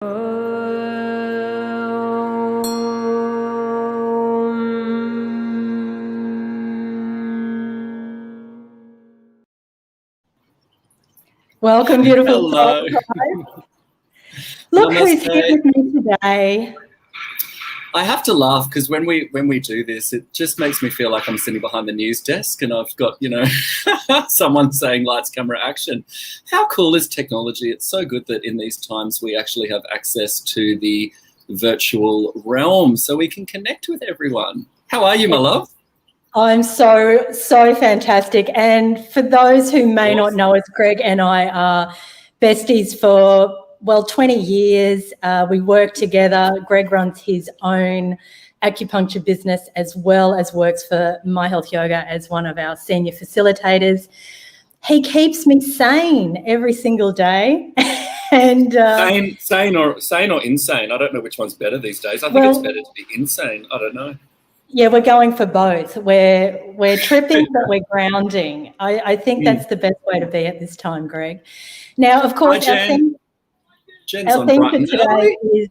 Welcome, beautiful. Hello. Look Namaste. who's here with me today. I have to laugh because when we do this, it just makes me feel like I'm sitting behind the news desk and I've got, someone saying lights, camera, action. How cool is technology? It's so good that in these times we actually have access to the virtual realm so we can connect with everyone. How are you, my love? I'm so fantastic. And for those who may not know us, Greg and I are besties for, 20 years. We work together. Greg runs his own acupuncture business as well as works for My Health Yoga as one of our senior facilitators. He keeps me sane every single day. And sane or insane? I don't know which one's better these days. I think it's better to be insane. I don't know. Yeah, we're going for both. We're tripping, but we're grounding. I think that's the best way to be at this time, Greg. Now, of course, Hi, Jen. our theme for today is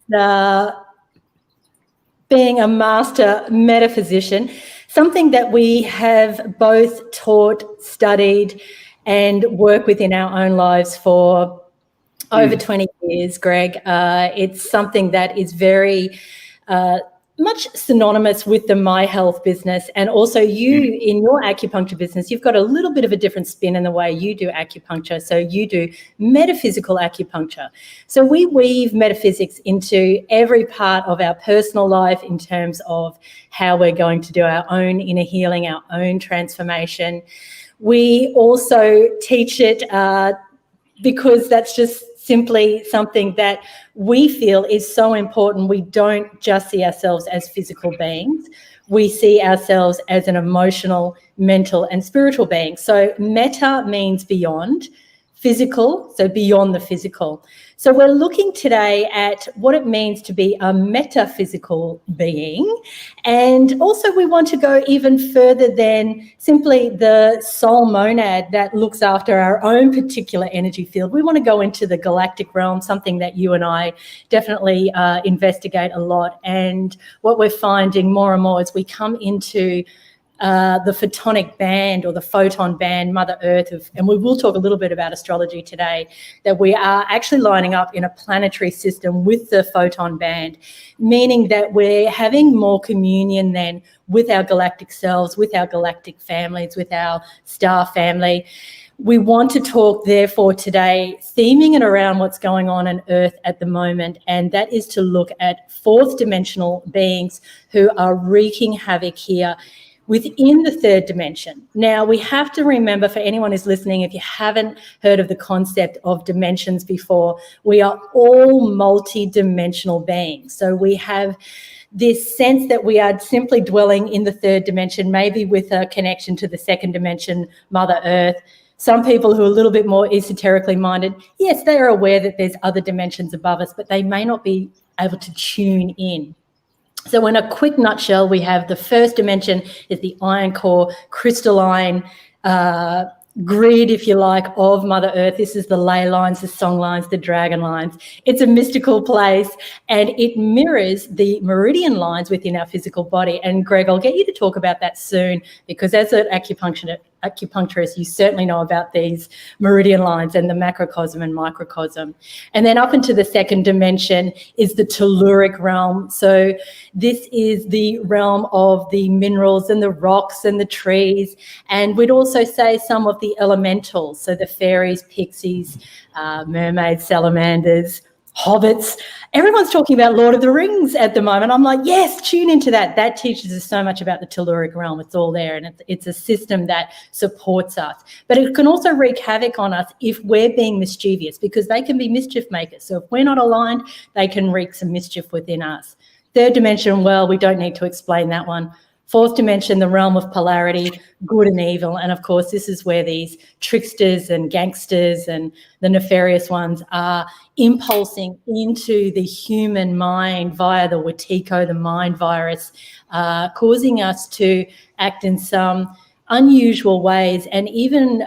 being a master metaphysician, something that we have both taught, studied, and work with in our own lives for over 20 years, Greg. It's something that is very much synonymous with the My Health business, and also you in your acupuncture business, you've got a little bit of a different spin in the way you do acupuncture. So you do metaphysical acupuncture. So we weave metaphysics into every part of our personal life in terms of how we're going to do our own inner healing, our own transformation. We also teach it because that's just simply something that we feel is so important. We don't just see ourselves as physical beings. We see ourselves as an emotional, mental, and spiritual being. So meta means beyond, physical, so beyond the physical. So we're looking today at what it means to be a metaphysical being. And also we want to go even further than simply the soul monad that looks after our own particular energy field. We want to go into the galactic realm, something that you and I definitely investigate a lot. And what we're finding more and more as we come into the photonic band or the photon band, Mother Earth, and we will talk a little bit about astrology today, that we are actually lining up in a planetary system with the photon band, meaning that we're having more communion then with our galactic selves, with our galactic families, with our star family. We want to talk, therefore, today, theming it around what's going on Earth at the moment, and that is to look at fourth dimensional beings who are wreaking havoc here within the third dimension. Now, we have to remember, for anyone who's listening, if you haven't heard of the concept of dimensions before, we are all multi-dimensional beings. So we have this sense that we are simply dwelling in the third dimension, maybe with a connection to the second dimension, Mother Earth. Some people who are a little bit more esoterically minded, yes, they are aware that there's other dimensions above us, but they may not be able to tune in. So in a quick nutshell, we have the first dimension is the iron core, crystalline grid, if you like, of Mother Earth. This is the ley lines, the song lines, the dragon lines. It's a mystical place, and it mirrors the meridian lines within our physical body. And Greg, I'll get you to talk about that soon, because as an acupuncturist, you certainly know about these meridian lines and the macrocosm and microcosm. And then up into the second dimension is the telluric realm. So this is the realm of the minerals and the rocks and the trees. And we'd also say some of the elementals, so the fairies, pixies, mermaids, salamanders, hobbits. Everyone's talking about Lord of the Rings at the moment. I'm like, yes, tune into that. That teaches us so much about the telluric realm. It's all there, and it's a system that supports us. But it can also wreak havoc on us if we're being mischievous, because they can be mischief makers. So if we're not aligned, they can wreak some mischief within us. Third dimension, well, we don't need to explain that one. Fourth dimension, the realm of polarity, good and evil. And of course, this is where these tricksters and gangsters and the nefarious ones are impulsing into the human mind via the Wetiko, the mind virus, causing us to act in some unusual ways and even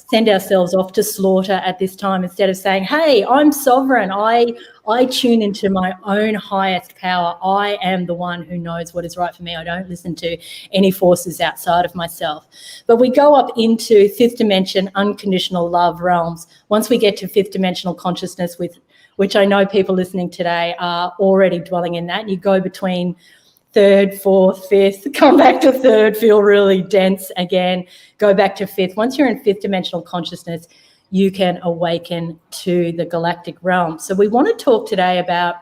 send ourselves off to slaughter at this time instead of saying, hey, I'm sovereign. I tune into my own highest power. I am the one who knows what is right for me. I don't listen to any forces outside of myself. But we go up into fifth dimension, unconditional love realms. Once we get to fifth dimensional consciousness, which I know people listening today are already dwelling in that, you go between third, fourth, fifth, come back to third, feel really dense again, go back to fifth. Once you're in fifth dimensional consciousness, you can awaken to the galactic realm. So we want to talk today about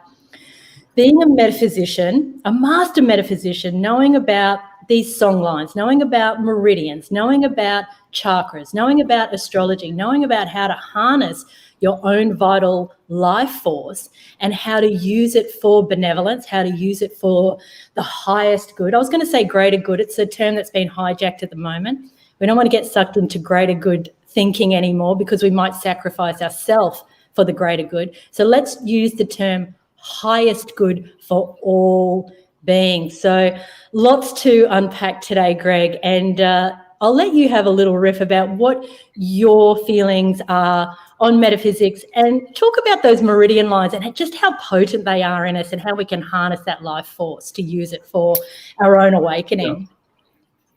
being a metaphysician, a master metaphysician, knowing about these song lines, knowing about meridians, knowing about chakras, knowing about astrology, knowing about how to harness your own vital life force and how to use it for benevolence, how to use it for the highest good. I was going to say greater good. It's a term that's been hijacked at the moment. We don't want to get sucked into greater good thinking anymore because we might sacrifice ourselves for the greater good. So let's use the term highest good for all beings. So lots to unpack today, Greg, and I'll let you have a little riff about what your feelings are on metaphysics and talk about those meridian lines and just how potent they are in us and how we can harness that life force to use it for our own awakening. Yeah.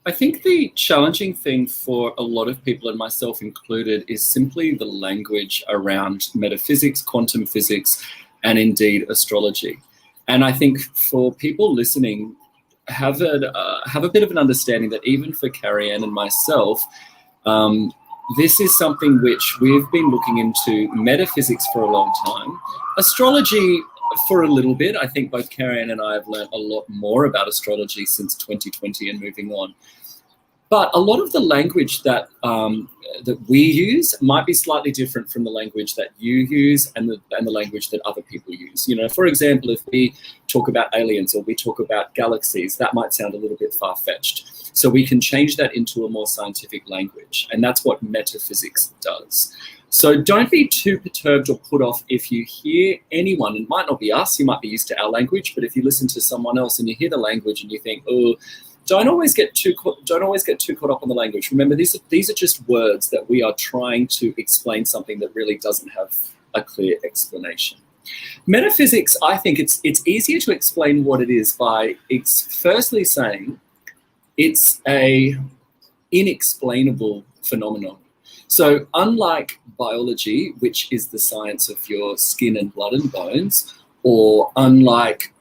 I think the challenging thing for a lot of people, and myself included, is simply the language around metaphysics, quantum physics, and indeed astrology. And I think for people listening, have a bit of an understanding that even for Carrie Ann and myself, this is something which we've been looking into metaphysics for a long time. Astrology for a little bit. I think both Carrie Ann and I have learned a lot more about astrology since 2020 and moving on. But a lot of the language that that we use might be slightly different from the language that you use and the language that other people use. You know, for example, if we talk about aliens or we talk about galaxies, that might sound a little bit far-fetched. So we can change that into a more scientific language, and that's what metaphysics does. So don't be too perturbed or put off if you hear anyone, and it might not be us, you might be used to our language, but if you listen to someone else and you hear the language and you think, oh, don't always get too caught up on the language. Remember, these are just words that we are trying to explain something that really doesn't have a clear explanation. Metaphysics, I think it's easier to explain what it is by firstly saying it's a inexplainable phenomenon. So unlike biology, which is the science of your skin and blood and bones, or unlike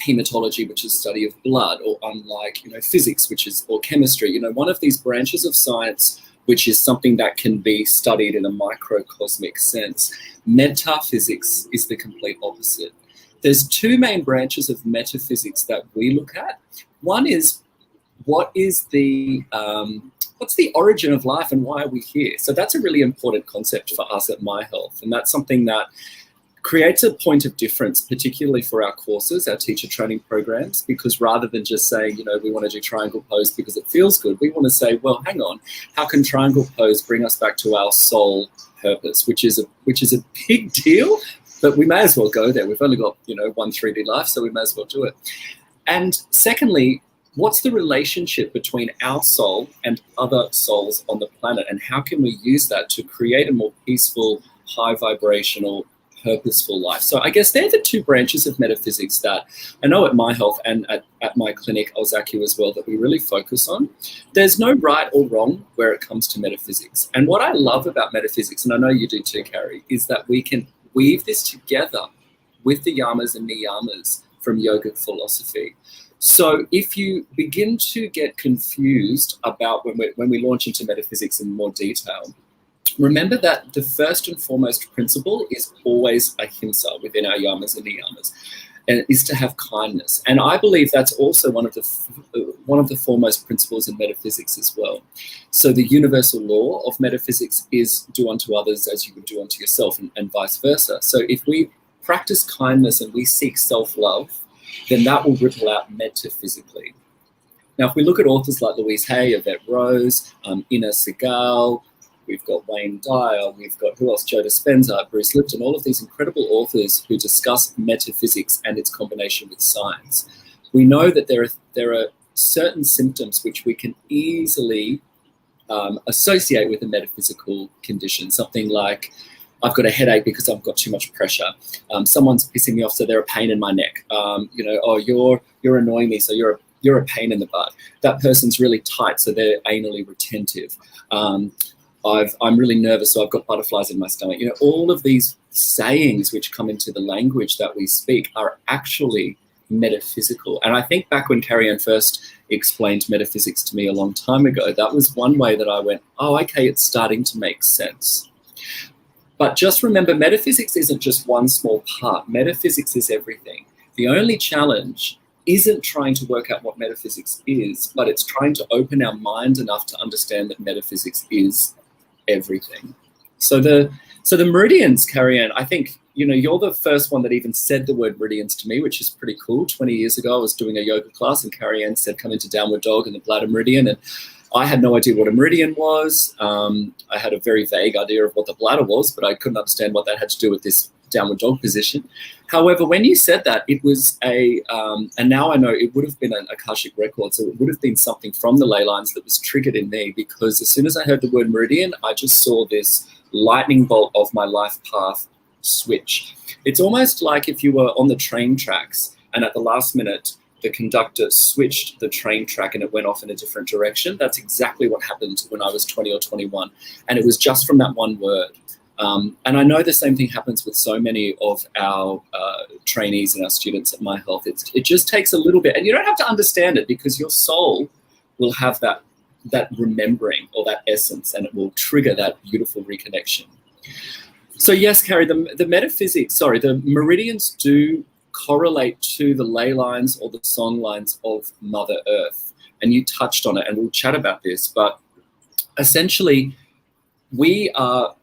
hematology, which is study of blood, or unlike, physics, or chemistry, one of these branches of science, which is something that can be studied in a microcosmic sense, metaphysics is the complete opposite. There's two main branches of metaphysics that we look at. One is what's the origin of life and why are we here? So that's a really important concept for us at My Health, and that's something that creates a point of difference, particularly for our courses, our teacher training programs, because rather than just saying, we want to do triangle pose because it feels good, we want to say, well, hang on, how can triangle pose bring us back to our soul purpose, which is a big deal, but we may as well go there. We've only got, one 3D life, so we may as well do it. And secondly, what's the relationship between our soul and other souls on the planet, and how can we use that to create a more peaceful, high vibrational, purposeful life? So I guess they're the two branches of metaphysics that I know at My Health and at my clinic, Ozaki as well, that we really focus on. There's no right or wrong where it comes to metaphysics. And what I love about metaphysics, and I know you do too, Carrie, is that we can weave this together with the yamas and niyamas from yogic philosophy. So if you begin to get confused about when we launch into metaphysics in more detail, remember that the first and foremost principle is always ahimsa within our yamas and niyamas, and is to have kindness. And I believe that's also one of the foremost principles in metaphysics as well. So the universal law of metaphysics is do unto others as you would do unto yourself, and vice versa. So if we practice kindness and we seek self-love, then that will ripple out metaphysically. Now, if we look at authors like Louise Hay, Yvette Rose, Ina Segal, we've got Wayne Dyer, we've got, who else? Joe Dispenza, Bruce Lipton, all of these incredible authors who discuss metaphysics and its combination with science. We know that there are certain symptoms which we can easily associate with a metaphysical condition, something like I've got a headache because I've got too much pressure. Someone's pissing me off, so they're a pain in my neck. Oh, you're annoying me, so you're a pain in the butt. That person's really tight, so they're anally retentive. I'm really nervous, so I've got butterflies in my stomach. All of these sayings which come into the language that we speak are actually metaphysical. And I think back when Carrie Ann first explained metaphysics to me a long time ago, that was one way that I went, oh, okay, it's starting to make sense. But just remember, metaphysics isn't just one small part. Metaphysics is everything. The only challenge isn't trying to work out what metaphysics is, but it's trying to open our mind enough to understand that metaphysics is everything. So the meridians, Carrie Ann, I think, you're the first one that even said the word meridians to me, which is pretty cool. 20 years ago, I was doing a yoga class and Carrie Ann said, come into downward dog and the bladder meridian. And I had no idea what a meridian was. I had a very vague idea of what the bladder was, but I couldn't understand what that had to do with this downward dog position. However, when you said that, it was and now I know it would have been an Akashic record, so it would have been something from the ley lines that was triggered in me, because as soon as I heard the word meridian, I just saw this lightning bolt of my life path switch. It's almost like if you were on the train tracks and at the last minute, the conductor switched the train track and it went off in a different direction. That's exactly what happened when I was 20 or 21. And it was just from that one word. And I know the same thing happens with so many of our trainees and our students at My Health. It just takes a little bit, and you don't have to understand it, because your soul will have that remembering or that essence, and it will trigger that beautiful reconnection. So yes, Carrie, the meridians do correlate to the ley lines or the song lines of Mother Earth. And you touched on it, and we'll chat about this, but essentially we are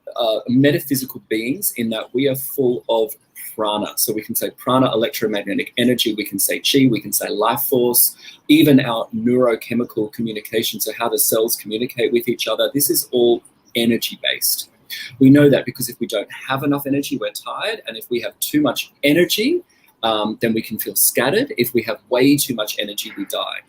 metaphysical beings in that we are full of prana. So we can say prana, electromagnetic energy, we can say chi, we can say life force, even our neurochemical communication, so how the cells communicate with each other. This is all energy based. We know that because if we don't have enough energy, we're tired. And if we have too much energy, then we can feel scattered. If we have way too much energy, we die.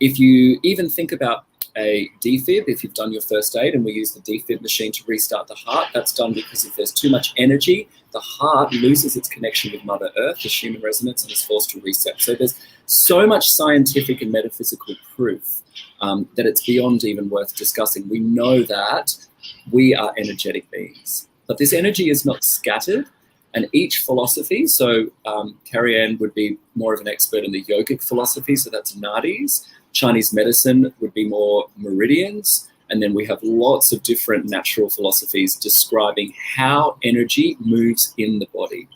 If you even think about a defib, if you've done your first aid and we use the defib machine to restart the heart, that's done because if there's too much energy, the heart loses its connection with Mother Earth, the Schumann resonance, and is forced to reset. So there's so much scientific and metaphysical proof that it's beyond even worth discussing. We know that we are energetic beings, but this energy is not scattered. And each philosophy, so Carrie Ann would be more of an expert in the yogic philosophy, so that's nadis. Chinese medicine would be more meridians. And then we have lots of different natural philosophies describing how energy moves in the body.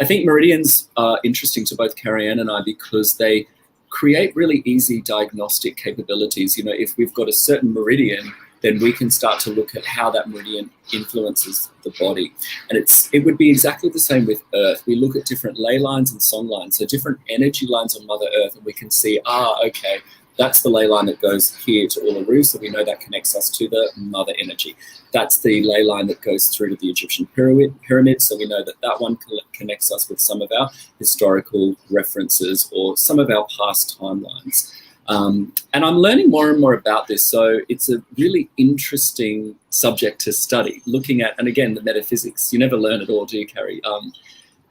I think meridians are interesting to both Carrie Ann and I because they create really easy diagnostic capabilities. If we've got a certain meridian, then we can start to look at how that meridian influences the body. And it would be exactly the same with Earth. We look at different ley lines and song lines, so different energy lines on Mother Earth, and we can see, okay, that's the ley line that goes here to Uluru, so we know that connects us to the mother energy. That's the ley line that goes through to the Egyptian pyramid, so we know that one connects us with some of our historical references or some of our past timelines. And I'm learning more and more about this, so it's a really interesting subject to study, looking at, and again, the metaphysics. You never learn it all, do you, Carrie?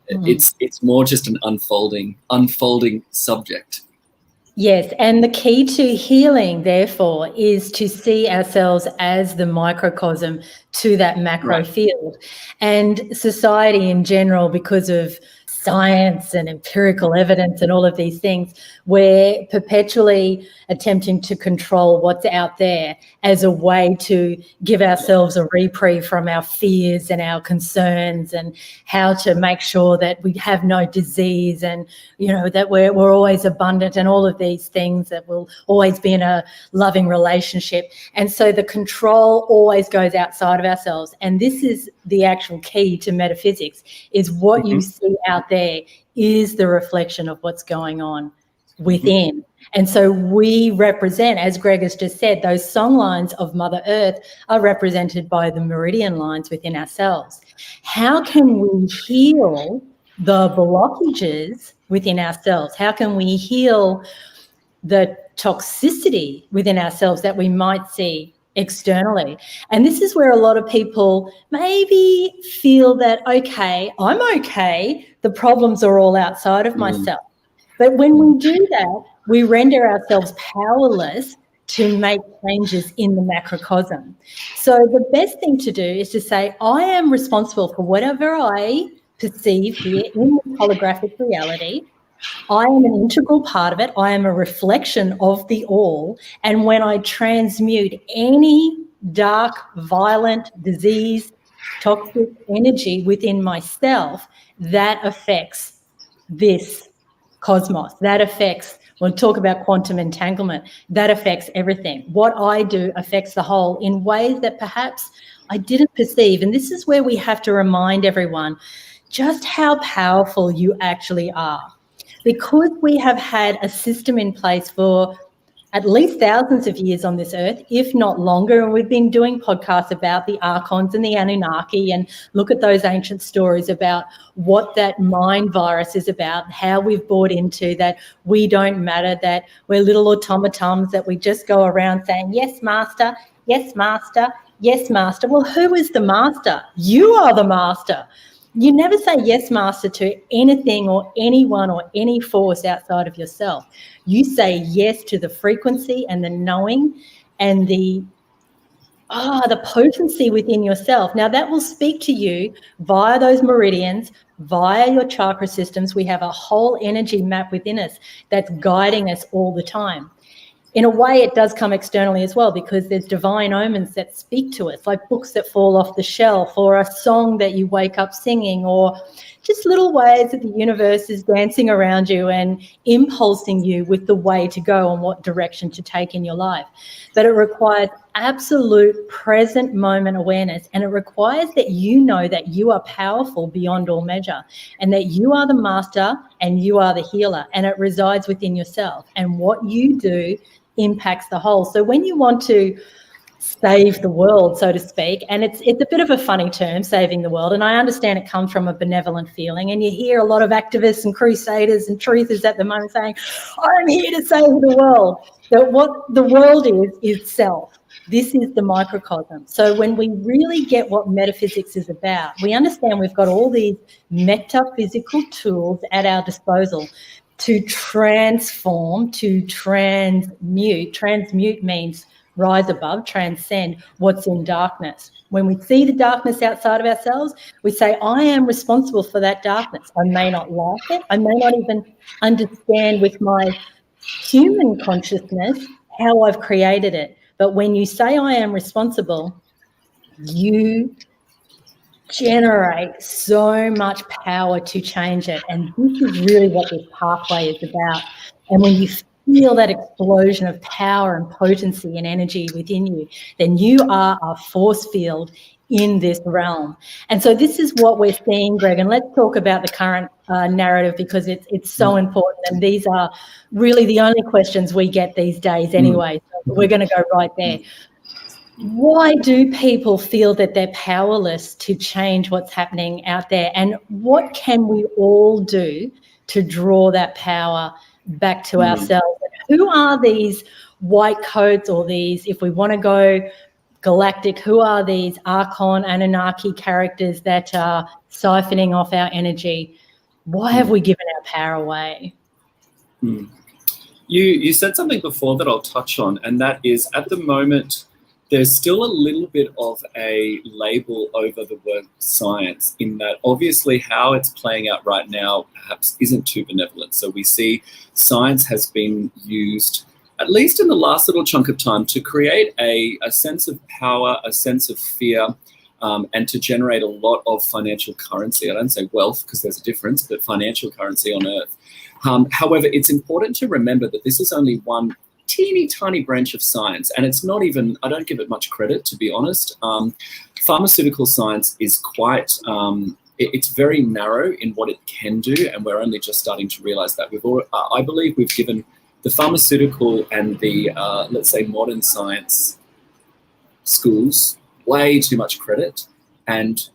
It's more just an unfolding subject. Yes, and the key to healing, therefore, is to see ourselves as the microcosm to that macro field. And society in general, because of science and empirical evidence and all of these things, we're perpetually attempting to control what's out there as a way to give ourselves a reprieve from our fears and our concerns, and how to make sure that we have no disease, and that we're always abundant, and all of these things, that we'll always be in a loving relationship. And so the control always goes outside of ourselves. And this is the actual key to metaphysics, is what you see out there is the reflection of what's going on within. And so we represent, as Greg has just said, those song lines of Mother Earth are represented by the meridian lines within ourselves. How can we heal the blockages within ourselves? How can we heal the toxicity within ourselves that we might see externally. And this is where a lot of people maybe feel that, okay, I'm okay, the problems are all outside of myself. But when we do that, we render ourselves powerless to make changes in the macrocosm. So the best thing to do is to say, I am responsible for whatever I perceive here in the holographic reality. I am an integral part of it. I am a reflection of the all. And when I transmute any dark, violent, disease, toxic energy within myself, that affects this cosmos. That affects, we'll talk about quantum entanglement, that affects everything. What I do affects the whole in ways that perhaps I didn't perceive. And this is where we have to remind everyone just how powerful you actually are. Because we have had a system in place for at least thousands of years on this earth, if not longer, and we've been doing podcasts about the Archons and the Anunnaki, and look at those ancient stories about what that mind virus is about, how we've bought into that we don't matter, that we're little automatons, that we just go around saying, yes, master, yes, master, yes, master. Well, who is the master? You are the master. You never say yes, master, to anything or anyone or any force outside of yourself. You say yes to the frequency and the knowing and the potency within yourself. Now, that will speak to you via those meridians, via your chakra systems. We have a whole energy map within us that's guiding us all the time. In a way, it does come externally as well, because there's divine omens that speak to us, like books that fall off the shelf, or a song that you wake up singing, or just little ways that the universe is dancing around you and impulsing you with the way to go and what direction to take in your life. But it requires absolute present moment awareness, and it requires that you know that you are powerful beyond all measure, and that you are the master and you are the healer, and it resides within yourself. And what you do impacts the whole. So when you want to save the world, so to speak, and it's a bit of a funny term, saving the world, and I understand it comes from a benevolent feeling, and you hear a lot of activists and crusaders and truthers at the moment saying, I'm here to save the world. But what the world is self. This is the microcosm. So when we really get what metaphysics is about, we understand we've got all these metaphysical tools at our disposal to transform, to transmute. Transmute means rise above, transcend what's in darkness. When we see the darkness outside of ourselves, we say, I am responsible for that darkness. I may not like it. I may not even understand with my human consciousness how I've created it. But when you say I am responsible, you generate so much power to change it. And this is really what this pathway is about. And when you feel that explosion of power and potency and energy within you, then you are a force field in this realm. And so this is what we're seeing, Greg. And let's talk about the current narrative, because it's so important. And these are really the only questions we get these days anyway. So we're going to go right there. Why do people feel that they're powerless to change what's happening out there? And what can we all do to draw that power back to ourselves? Who are these white coats, or these, if we want to go galactic, who are these Archon, Anunnaki characters that are siphoning off our energy? Why have we given our power away? You said something before that I'll touch on, and that is, at the moment, there's still a little bit of a label over the word science, in that obviously how it's playing out right now perhaps isn't too benevolent. So we see science has been used, at least in the last little chunk of time, to create a sense of power, a sense of fear, and to generate a lot of financial currency. I don't say wealth because there's a difference, but financial currency on Earth. However, it's important to remember that this is only one teeny tiny branch of science, and it's not even, I don't give it much credit, to be honest. Pharmaceutical science is quite, it's very narrow in what it can do, and we're only just starting to realize that. I believe we've given the pharmaceutical and the, let's say, modern science schools way too much credit. And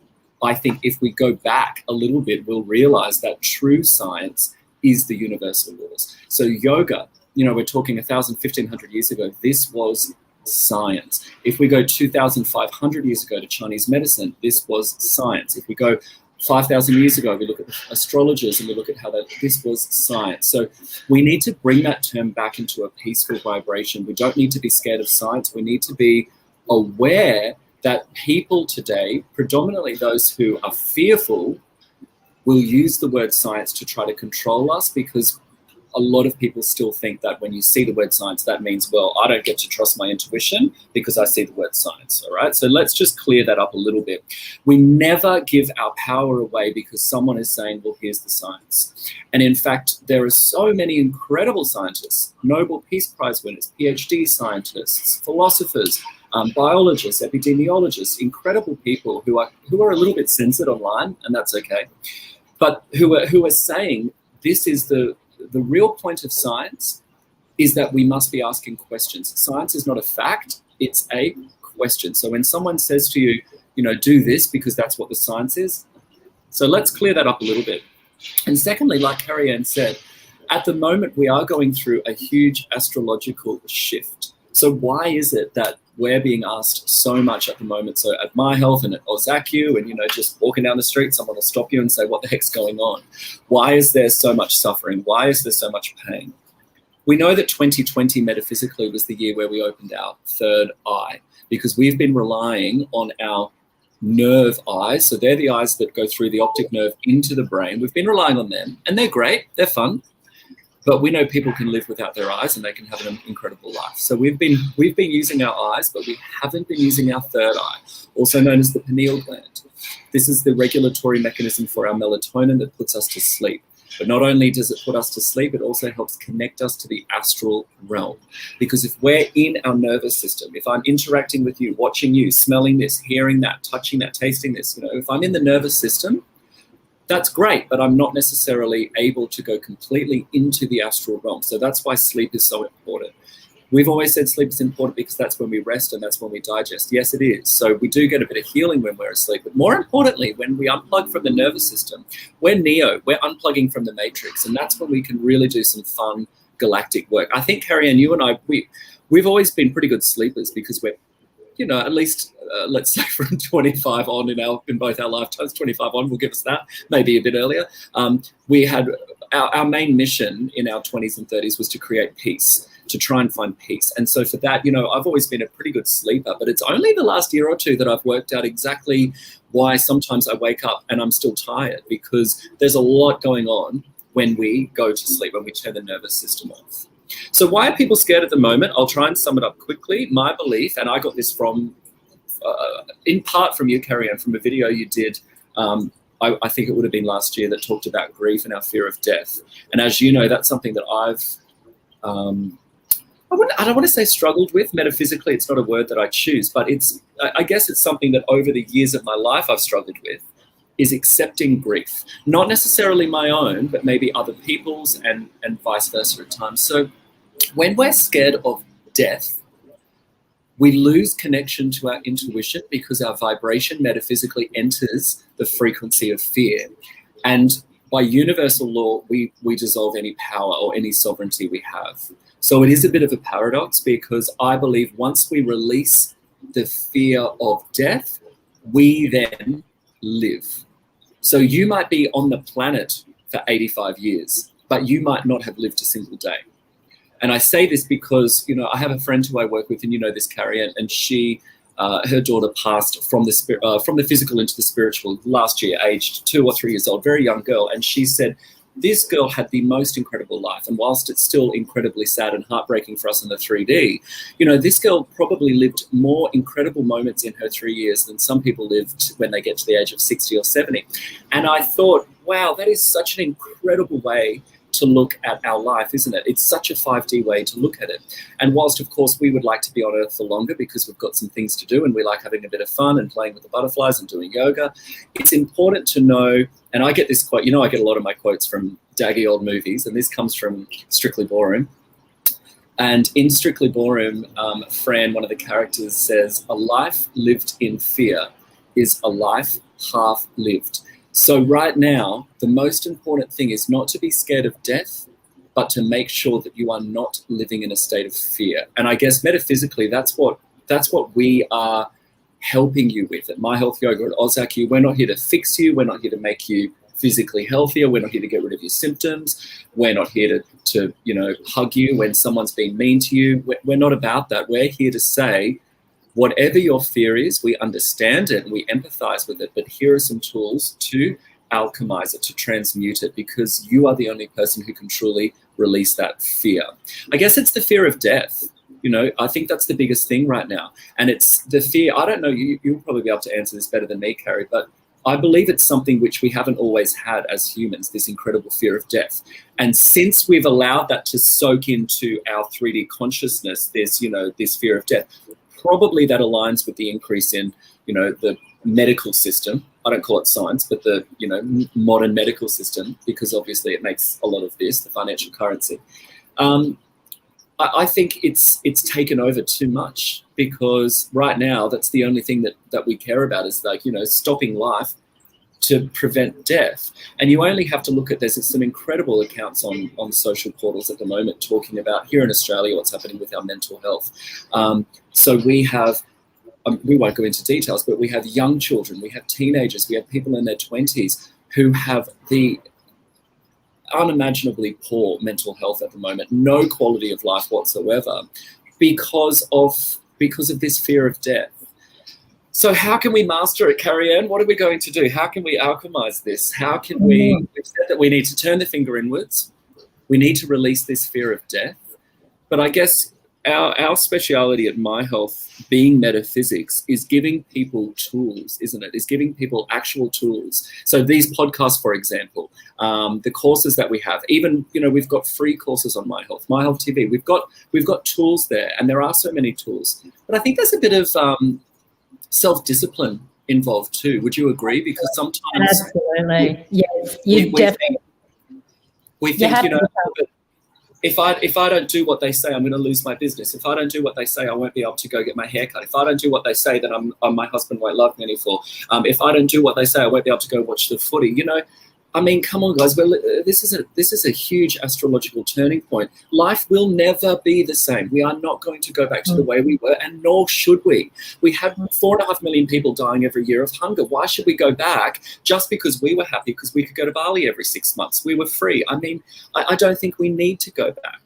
I think if we go back a little bit, we'll realize that true science is the universal laws. So yoga, we're talking 1,000, 1,500 years ago, this was science. If we go 2,500 years ago to Chinese medicine, this was science. If we go 5,000 years ago, we look at astrologers and we look at how this was science. So we need to bring that term back into a peaceful vibration. We don't need to be scared of science. We need to be aware that people today, predominantly those who are fearful, will use the word science to try to control us, because a lot of people still think that when you see the word science, that means, well, I don't get to trust my intuition because I see the word science, all right? So let's just clear that up a little bit. We never give our power away because someone is saying, well, here's the science. And in fact, there are so many incredible scientists, Nobel Peace Prize winners, PhD scientists, philosophers, biologists, epidemiologists, incredible people who are a little bit censored online, and that's okay, but who are saying this is the real point of science is that we must be asking questions. Science is not a fact, it's a question. So when someone says to you, do this because that's what the science is. So let's clear that up a little bit. And secondly, like Carrie Ann said, at the moment we are going through a huge astrological shift. So why is it that we're being asked so much at the moment? So at My Health and at Ozaku and, just walking down the street, someone will stop you and say, what the heck's going on? Why is there so much suffering? Why is there so much pain? We know that 2020 metaphysically was the year where we opened our third eye, because we've been relying on our nerve eyes. So they're the eyes that go through the optic nerve into the brain. We've been relying on them, and they're great, they're fun. But we know people can live without their eyes and they can have an incredible life. So we've been using our eyes, but we haven't been using our third eye, also known as the pineal gland. This is the regulatory mechanism for our melatonin that puts us to sleep. But not only does it put us to sleep, it also helps connect us to the astral realm. Because if we're in our nervous system, if I'm interacting with you, watching you, smelling this, hearing that, touching that, tasting this, if I'm in the nervous system, that's great, but I'm not necessarily able to go completely into the astral realm. So that's why sleep is so important. We've always said sleep is important because that's when we rest and that's when we digest. Yes, it is. So we do get a bit of healing when we're asleep. But more importantly, when we unplug from the nervous system, we're Neo. We're unplugging from the matrix. And that's when we can really do some fun galactic work. I think, Carrie Ann, you and I, we've always been pretty good sleepers because we're, at least, let's say from 25 on in both our lifetimes, 25 on will give us that, maybe a bit earlier. We had our main mission in our 20s and 30s was to create peace, to try and find peace. And so for that, I've always been a pretty good sleeper, but it's only the last year or two that I've worked out exactly why sometimes I wake up and I'm still tired, because there's a lot going on when we go to sleep, when we turn the nervous system off. So why are people scared at the moment? I'll try and sum it up quickly. My belief, and I got this from, in part from you, Carrie Ann, from a video you did, I think it would have been last year, that talked about grief and our fear of death. And as you know, that's something that I've, I don't want to say struggled with. Metaphysically, it's not a word that I choose, but I guess it's something that over the years of my life I've struggled with, is accepting grief. Not necessarily my own, but maybe other people's and vice versa at times. So when we're scared of death, we lose connection to our intuition because our vibration metaphysically enters the frequency of fear. And by universal law, we dissolve any power or any sovereignty we have. So it is a bit of a paradox, because I believe once we release the fear of death, we then live. So you might be on the planet for 85 years, but you might not have lived a single day. And I say this because, I have a friend who I work with, and this, Carrie, and she, her daughter passed from the physical into the spiritual last year, aged 2 or 3 years old, very young girl. And she said, this girl had the most incredible life. And whilst it's still incredibly sad and heartbreaking for us in the 3D, this girl probably lived more incredible moments in her 3 years than some people lived when they get to the age of 60 or 70. And I thought, wow, that is such an incredible way to look at our life, isn't it? It's such a 5D way to look at it. And whilst, of course, we would like to be on Earth for longer because we've got some things to do and we like having a bit of fun and playing with the butterflies and doing yoga, it's important to know, and I get this quote, I get a lot of my quotes from daggy old movies, and this comes from Strictly Ballroom. And in Strictly Ballroom, Fran, one of the characters, says, a life lived in fear is a life half lived. So right now, the most important thing is not to be scared of death, but to make sure that you are not living in a state of fear. And I guess metaphysically, that's what we are helping you with at My Health Yoga at OzAQ. We're not here to fix you. We're not here to make you physically healthier. We're not here to get rid of your symptoms. We're not here to hug you when someone's been mean to you. We're not about that. We're here to say, whatever your fear is, we understand it and we empathize with it, but here are some tools to alchemize it, to transmute it, because you are the only person who can truly release that fear. I guess it's the fear of death. I think that's the biggest thing right now. And it's the fear, I don't know, you'll probably be able to answer this better than me, Carrie, but I believe it's something which we haven't always had as humans, this incredible fear of death. And since we've allowed that to soak into our 3D consciousness, there's, this fear of death, probably that aligns with the increase in, the medical system. I don't call it science, but the, modern medical system, because obviously it makes a lot of this, the financial currency. I think it's taken over too much, because right now that's the only thing that we care about is stopping life to prevent death. And you only have to look at, there's some incredible accounts on social portals at the moment talking about here in Australia what's happening with our mental health. So we have, we won't go into details, but we have young children, we have teenagers, we have people in their 20s who have the unimaginably poor mental health at the moment, no quality of life whatsoever, because of this fear of death. So how can we master it, Carrie Ann? What are we going to do? How can we alchemize this? How can we've said that we need to turn the finger inwards. We need to release this fear of death. But I guess our speciality at My Health, being metaphysics, is giving people tools, isn't it? Is giving people actual tools. So these podcasts, for example, the courses that we have, even, we've got free courses on My Health TV. We've got tools there, and there are so many tools. But I think there's a bit of self-discipline involved too. Would you agree? Because sometimes absolutely, yes, you definitely. We think, if I don't do what they say, I'm going to lose my business. If I don't do what they say, I won't be able to go get my hair cut. If I don't do what they say, then my husband won't love me anymore. If I don't do what they say, I won't be able to go watch the footy. I mean, come on, guys. This is a huge astrological turning point. Life will never be the same. We are not going to go back to the way we were, and nor should we. We had 4.5 million people dying every year of hunger. Why should we go back just because we were happy because we could go to Bali every 6 months? We were free. I mean, I don't think we need to go back.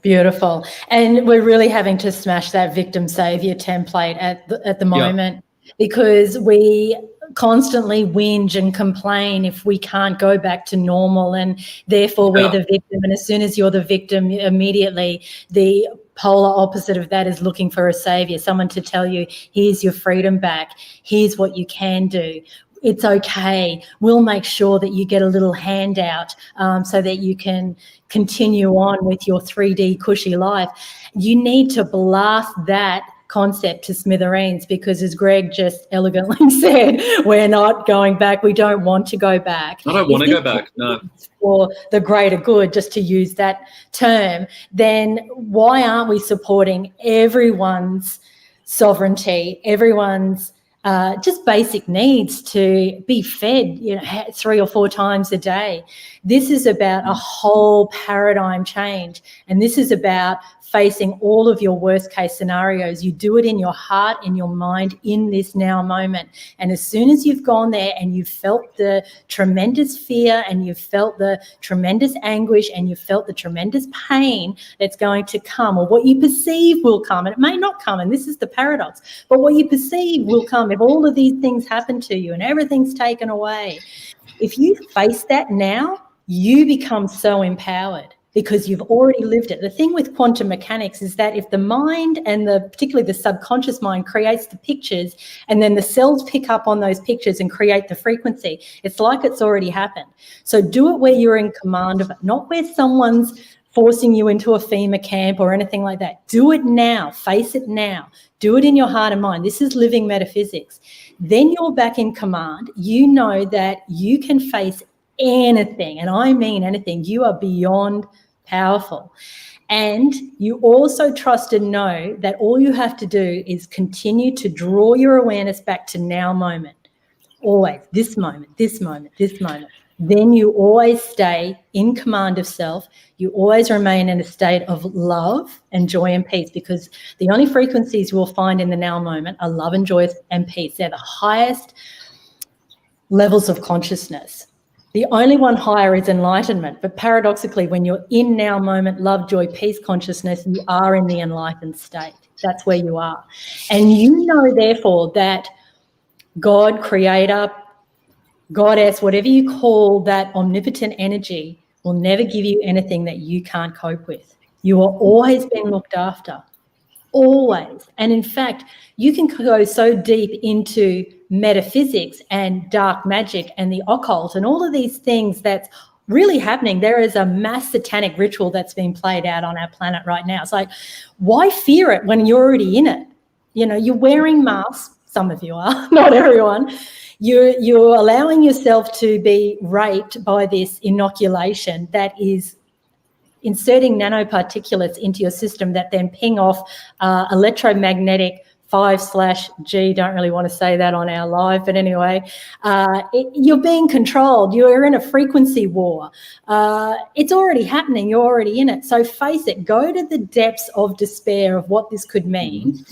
Beautiful. And we're really having to smash that victim savior template at the moment, because we constantly whinge and complain if we can't go back to normal, and therefore we're the victim. And as soon as you're the victim, immediately the polar opposite of that is looking for a savior, someone to tell you, here's your freedom back, here's what you can do. It's okay. We'll make sure that you get a little handout so that you can continue on with your 3D cushy life. You need to blast that concept to smithereens, because as Greg just elegantly said, we're not going back. We don't want to go back. I don't want to go back, no. For the greater good, just to use that term, then why aren't we supporting everyone's sovereignty, everyone's just basic needs to be fed, 3 or 4 times a day? This is about a whole paradigm change, and this is about facing all of your worst case scenarios. You do it in your heart, in your mind, in this now moment. And as soon as you've gone there and you've felt the tremendous fear and you've felt the tremendous anguish and you've felt the tremendous pain that's going to come, or what you perceive will come, and it may not come, and this is the paradox, but what you perceive will come if all of these things happen to you and everything's taken away. If you face that now, you become so empowered, because you've already lived it. The thing with quantum mechanics is that if the mind, and particularly the subconscious mind, creates the pictures, and then the cells pick up on those pictures and create the frequency, it's like it's already happened. So do it where you're in command of it, not where someone's forcing you into a FEMA camp or anything like that. Do it now. Face it now. Do it in your heart and mind. This is living metaphysics. Then you're back in command. You know that you can face anything, and I mean anything. You are beyond powerful. And you also trust and know that all you have to do is continue to draw your awareness back to now moment. Always, this moment, this moment, this moment. then you always stay in command of self. You always remain in a state of love and joy and peace, because the only frequencies you will find in the now moment are love and joy and peace. They're the highest levels of consciousness. The only one higher is enlightenment. But paradoxically, when you're in now moment, love, joy, peace consciousness, you are in the enlightened state. That's where you are. And you know, therefore, that God, creator, goddess, whatever you call that omnipotent energy, will never give you anything that you can't cope with. You are always being looked after, always. And in fact, you can go so deep into metaphysics and dark magic and the occult and all of these things that's really happening. There is a mass satanic ritual that's being played out on our planet right now. It's like, why fear it when you're already in it? You know, you're wearing masks. Some of you are, not everyone. You're allowing yourself to be raped by this inoculation that is inserting nanoparticulates into your system that then ping off electromagnetic 5/G, don't really want to say that on our live, but anyway, you're being controlled. You're in a frequency war. It's already happening. You're already in it. So face it. Go to the depths of despair of what this could mean,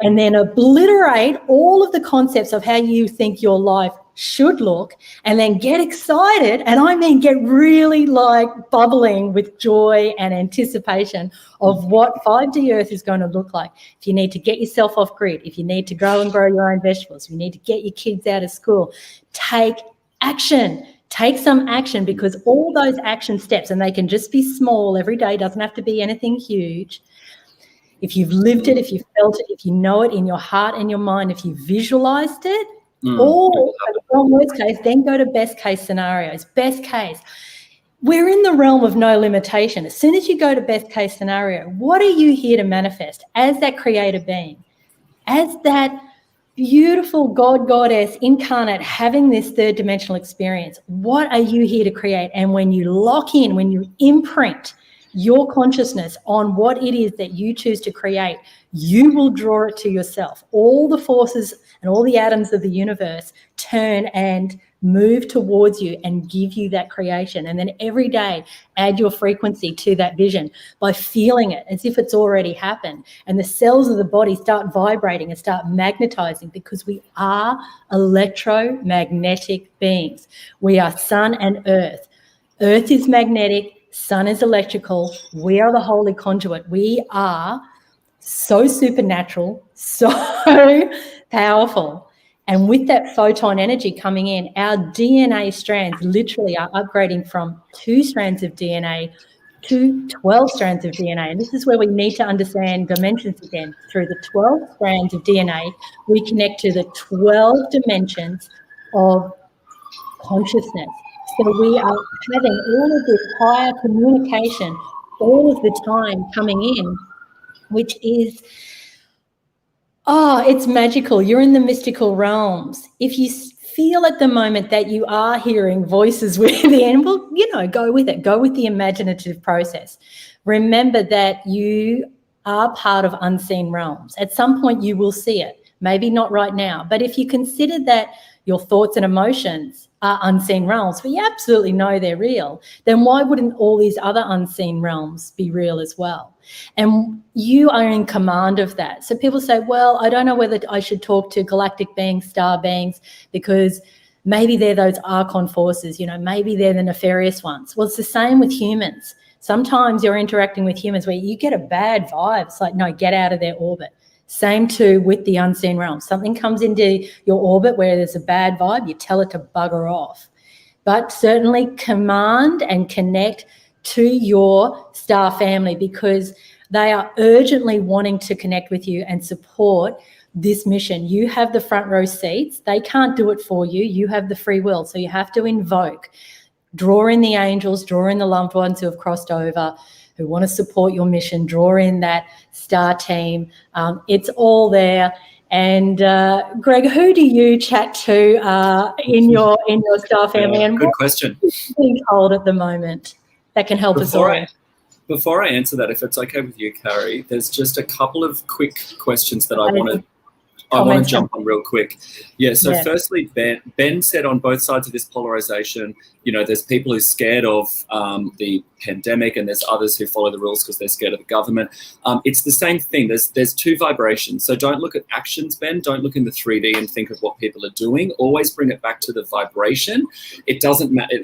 and then obliterate all of the concepts of how you think your life should look, and then get excited, and I mean get really like bubbling with joy and anticipation of what 5D Earth is going to look like. If you need to get yourself off grid, if you need to grow your own vegetables, if you need to get your kids out of school, take action. Take some action, because all those action steps, and they can just be small every day, doesn't have to be anything huge. If you've lived it, if you felt it, if you know it in your heart and your mind, if you visualized it, or worst case, then go to best case scenarios. Best case. We're in the realm of no limitation. As soon as you go to best case scenario, what are you here to manifest as that creator being, as that beautiful God, goddess incarnate having this third dimensional experience? What are you here to create? And when you lock in, when you imprint your consciousness on what it is that you choose to create, you will draw it to yourself. All the forces and all the atoms of the universe turn and move towards you and give you that creation. And then every day, add your frequency to that vision by feeling it as if it's already happened. And the cells of the body start vibrating and start magnetizing, because we are electromagnetic beings. We are sun and earth. Earth is magnetic. Sun is electrical. We are the holy conduit. We are so supernatural, so powerful. And with that photon energy coming in, our DNA strands literally are upgrading from 2 strands of DNA to 12 strands of DNA. And this is where we need to understand dimensions again. Through the 12 strands of DNA, we connect to the 12 dimensions of consciousness. So we are having all of this higher communication all of the time coming in, which is, it's magical. You're in the mystical realms. If you feel at the moment that you are hearing voices within, well, go with it. Go with the imaginative process. Remember that you are part of unseen realms. At some point you will see it. Maybe not right now. But if you consider that your thoughts and emotions are unseen realms, but you absolutely know they're real, then why wouldn't all these other unseen realms be real as well? And you are in command of that. So people say, well, I don't know whether I should talk to galactic beings, star beings, because maybe they're those archon forces, maybe they're the nefarious ones. Well, it's the same with humans. Sometimes you're interacting with humans where you get a bad vibe. It's like, no, get out of their orbit. Same too with the unseen realm. Something comes into your orbit where there's a bad vibe, you tell it to bugger off. But certainly command and connect to your star family, because they are urgently wanting to connect with you and support this mission. You have the front row seats. They can't do it for you. You have the free will. So you have to invoke, draw in the angels, draw in the loved ones who have crossed over, who want to support your mission, draw in that star team. It's all there. And Greg, who do you chat to in your star family? And good question. What are you being told at the moment that can help us all? Before I answer that, if it's okay with you, Carrie, there's just a couple of quick questions that I want to I want comments? to jump on real quick. Yeah, so Yeah. firstly, Ben said on both sides of this polarization, you know, there's people who're scared of the pandemic, and there's others who follow the rules because they're scared of the government. It's the same thing. There's two vibrations. So don't look at actions, Ben. Don't look in the 3D and think of what people are doing. Always bring it back to the vibration. It doesn't matter.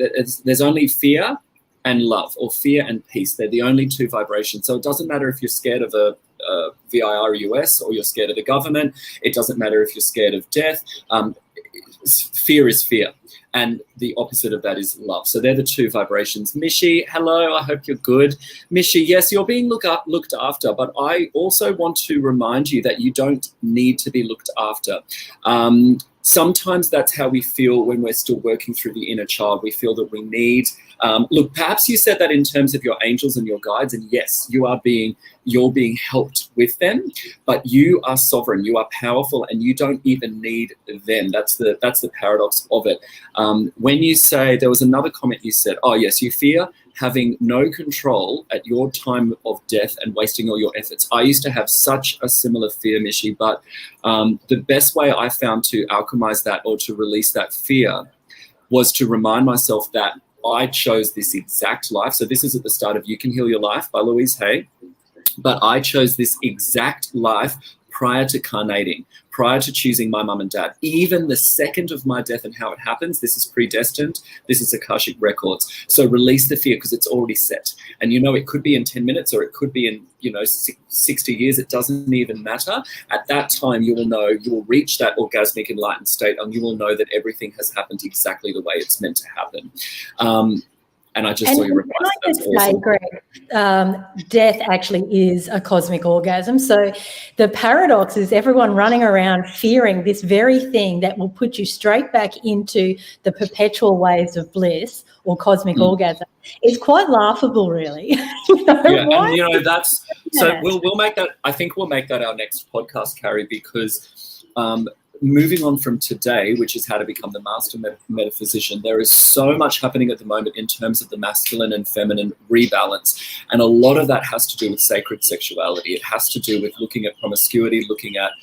There's only fear and love, or fear and peace. They're the only two vibrations. So it doesn't matter if you're scared of a VIRUS or you're scared of the government. It doesn't matter if you're scared of death. Fear is fear. And the opposite of that is love. So they're the two vibrations. Mishi, hello, I hope you're good. Mishi, yes, you're being looked after, but I also want to remind you that you don't need to be looked after. Sometimes that's how we feel when we're still working through the inner child. We feel that we need, look, perhaps you said that in terms of your angels and your guides, and yes, you're being helped with them, but you are sovereign, you are powerful, and you don't even need them. That's the paradox of it. When you say, there was another comment you said, oh yes, you fear having no control at your time of death and wasting all your efforts. I used to have such a similar fear, Mishi, but the best way I found to alchemize that or to release that fear was to remind myself that I chose this exact life. So this is at the start of You Can Heal Your Life by Louise Hay. But I chose this exact life prior to carnating, prior to choosing my mum and dad. Even the second of my death and how it happens, this is predestined. This is Akashic Records. So release the fear because it's already set. And you know, it could be in 10 minutes or it could be in, 60 years. It doesn't even matter. At that time, you will know, you will reach that orgasmic enlightened state, and you will know that everything has happened exactly the way it's meant to happen. And I just saw your reply. That's awesome. Greg, death actually is a cosmic orgasm. So the paradox is everyone running around fearing this very thing that will put you straight back into the perpetual waves of bliss or cosmic orgasm. It's quite laughable, really. And that's so we'll make that. I think we'll make that our next podcast, Carrie, because moving on from today, which is how to become the master metaphysician, there is so much happening at the moment in terms of the masculine and feminine rebalance. And a lot of that has to do with sacred sexuality. It has to do with looking at promiscuity, looking at,